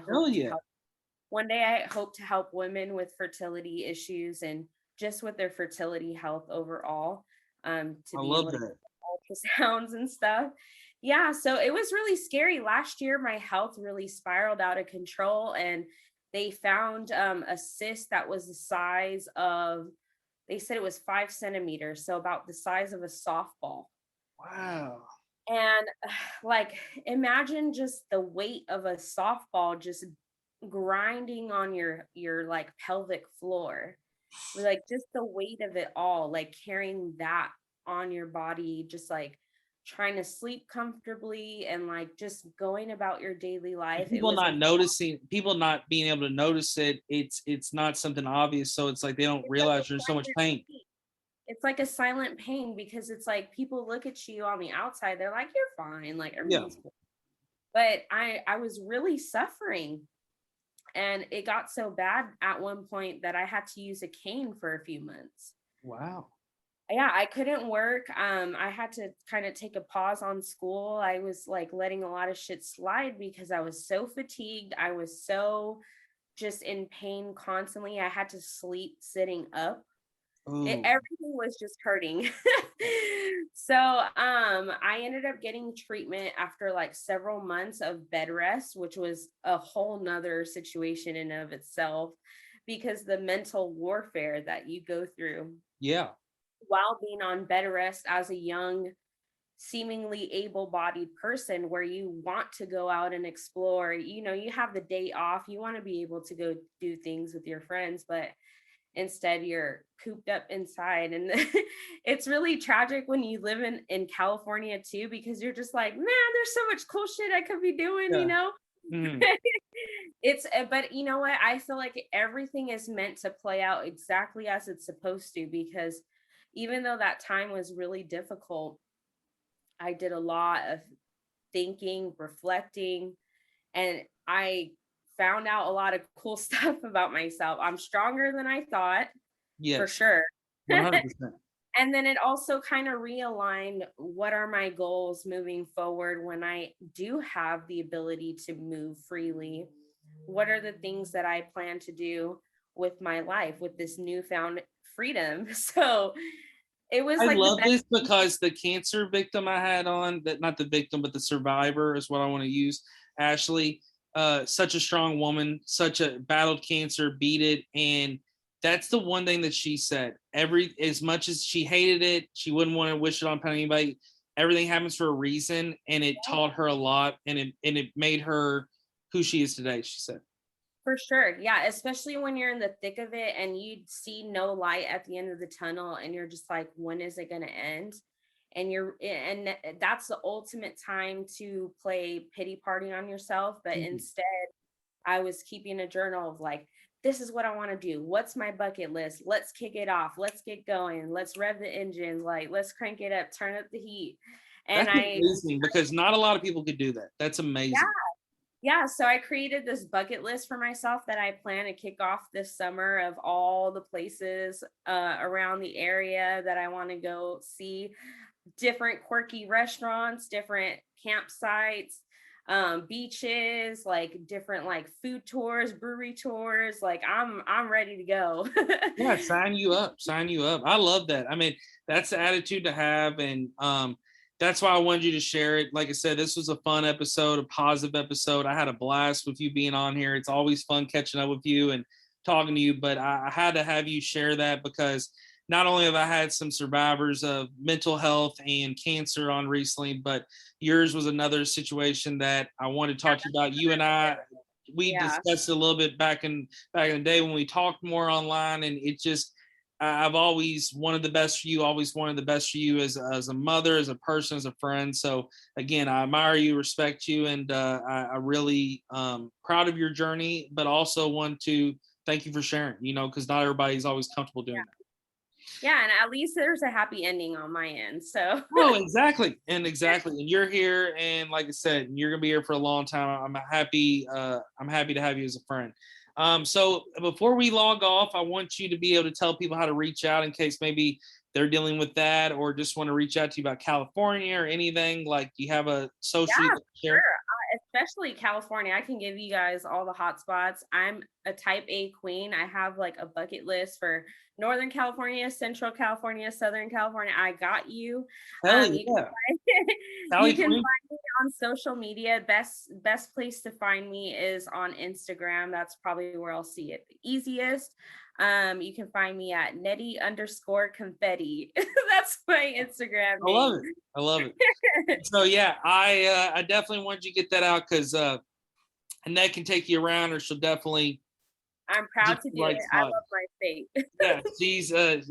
hope to help women with fertility issues and just with their fertility health overall, to I be love able to that. get ultrasounds and stuff. Yeah, so it was really scary. Last year, my health really spiraled out of control, and they found a cyst that was the size of, they said it was 5 centimeters, so about the size of a softball. Wow. And like, imagine just the weight of a softball just grinding on your like pelvic floor, like just the weight of it all, like carrying that on your body, just like trying to sleep comfortably and like just going about your daily life. It People was not noticing, people not being able to notice it. It's not something obvious, so it's like they don't it's like a realize there's so much silent pain. pain. It's like a silent pain, because it's like people look at you on the outside, they're like, you're fine, like Yeah. everything's cool. But I was really suffering. And it got so bad at one point that I had to use a cane for a few months. Wow. Yeah, I couldn't work. I had to kind of take a pause on school. I was like letting a lot of shit slide because I was so fatigued. I was so just in pain constantly. I had to sleep sitting up. Oh. Everything was just hurting. So I ended up getting treatment after like several months of bed rest, which was a whole nother situation in of itself, because the mental warfare that you go through Yeah. while being on bed rest as a young, seemingly able-bodied person, where you want to go out and explore, you have the day off, you want to be able to go do things with your friends, but instead you're cooped up inside. And it's really tragic when you live in California too, because you're just like, man, there's so much cool shit I could be doing, Yeah. Mhm. But you know what, I feel like everything is meant to play out exactly as it's supposed to, because even though that time was really difficult, I did a lot of thinking, reflecting, and I found out a lot of cool stuff about myself. I'm stronger than I thought, for Yes. sure. 100%. And then it also kind of realigned what are my goals moving forward when I do have the ability to move freely. What are the things that I plan to do with my life with this newfound freedom? So it was I like the love best. this because the cancer victim I had on, that not the victim, but the survivor is what I want to use. Ashley, such a strong woman, such a battled cancer, beat it. And that's the one thing that she said. As much as she hated it, she wouldn't want to wish it on anybody. Everything happens for a reason. And it taught her a lot, and it made her who she is today, she said. For sure. Yeah. Especially when you're in the thick of it and you see no light at the end of the tunnel, and you're just like, when is it going to end? And that's the ultimate time to play pity party on yourself. But Mhm. instead, I was keeping a journal of like, this is what I want to do. What's my bucket list? Let's kick it off. Let's get going. Let's rev the engines. Like, let's crank it up, turn up the heat. And That's amazing, because not a lot of people could do that. That's amazing. yeah, so I created this bucket list for myself that I plan to kick off this summer, of all the places around the area that I want to go see, different quirky restaurants, different campsites, beaches, like different like food tours, brewery tours. Like I'm ready to go. Yeah, sign you up. Sign you up. I love that. I mean, that's the attitude to have. And that's why I wanted you to share it. Like I said, this was a fun episode, a positive episode. I had a blast with you being on here. It's always fun catching up with you and talking to you, but I had to have you share that, because not only have I had some survivors of mental health and cancer on recently, but yours was another situation that I wanted to talk to you about. You and I, we Yeah. discussed it a little bit back in the day when we talked more online, and it just, I've always wanted the best for you, always wanted the best for you as a mother, as a person, as a friend. So again, I admire you, respect you, and I really proud of your journey, but also want to thank you for sharing, because not everybody's always comfortable doing that. Yeah, and at least there's a happy ending on my end. So Oh, exactly. And you're here, and like I said, you're gonna be here for a long time. I'm happy to have you as a friend. So before we log off, I want you to be able to tell people how to reach out in case maybe they're dealing with that or just want to reach out to you about California or anything. Like, do you have a social you yeah, can sure. share? Especially California. I can give you guys all the hot spots. I'm a type A queen. I have like a bucket list for Northern California, Central California, Southern California. I got you. Hell You can yeah. find, Sally you can Queen. find me on social media. Best place to find me is on Instagram. That's probably where I'll see it the easiest. You can find me at Nettie_confetti. That's my Instagram I love name. it. I love it. So yeah, I definitely want you to get that out because Annette can take you around, or she'll definitely I'm get proud to you the do right it. I spot. love my fate. Yeah, she's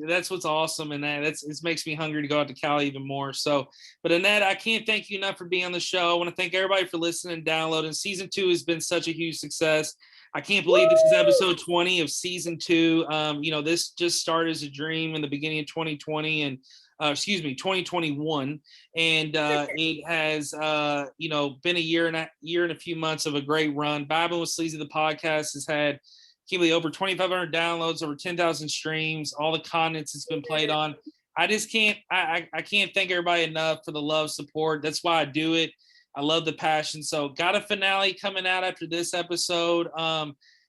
that's what's awesome, and it makes me hungry to go out to Cali even more. So, but Annette, I can't thank you enough for being on the show. I want to thank everybody for listening and downloading. Season 2 has been such a huge success. I can't believe this is episode 20 of season 2. This just started as a dream in the beginning of 2020 and 2021, and it has been a year and a few months of a great run. Vibing with Sleazy, the podcast, has had over 2,500 downloads, over 10,000 streams, all the contents it's been played on. I just can't, I can't thank everybody enough for the love, support. That's why I do it. I love the passion. So got a finale coming out after this episode.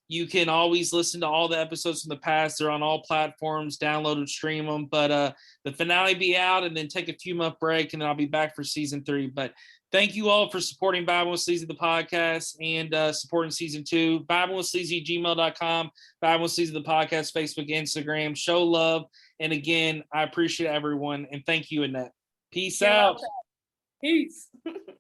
You can always listen to all the episodes from the past. They're on all platforms, download and stream them. But the finale be out and then take a few month break, and then I'll be back for season 3. But thank you all for supporting Vibing with Sleazy, the podcast, and supporting season 2. VibingWithSleazy@gmail.com, Vibing with Sleazy, the podcast, Facebook, Instagram. Show love. And again, I appreciate everyone. And thank you, Annette. Peace You're out. welcome. Peace.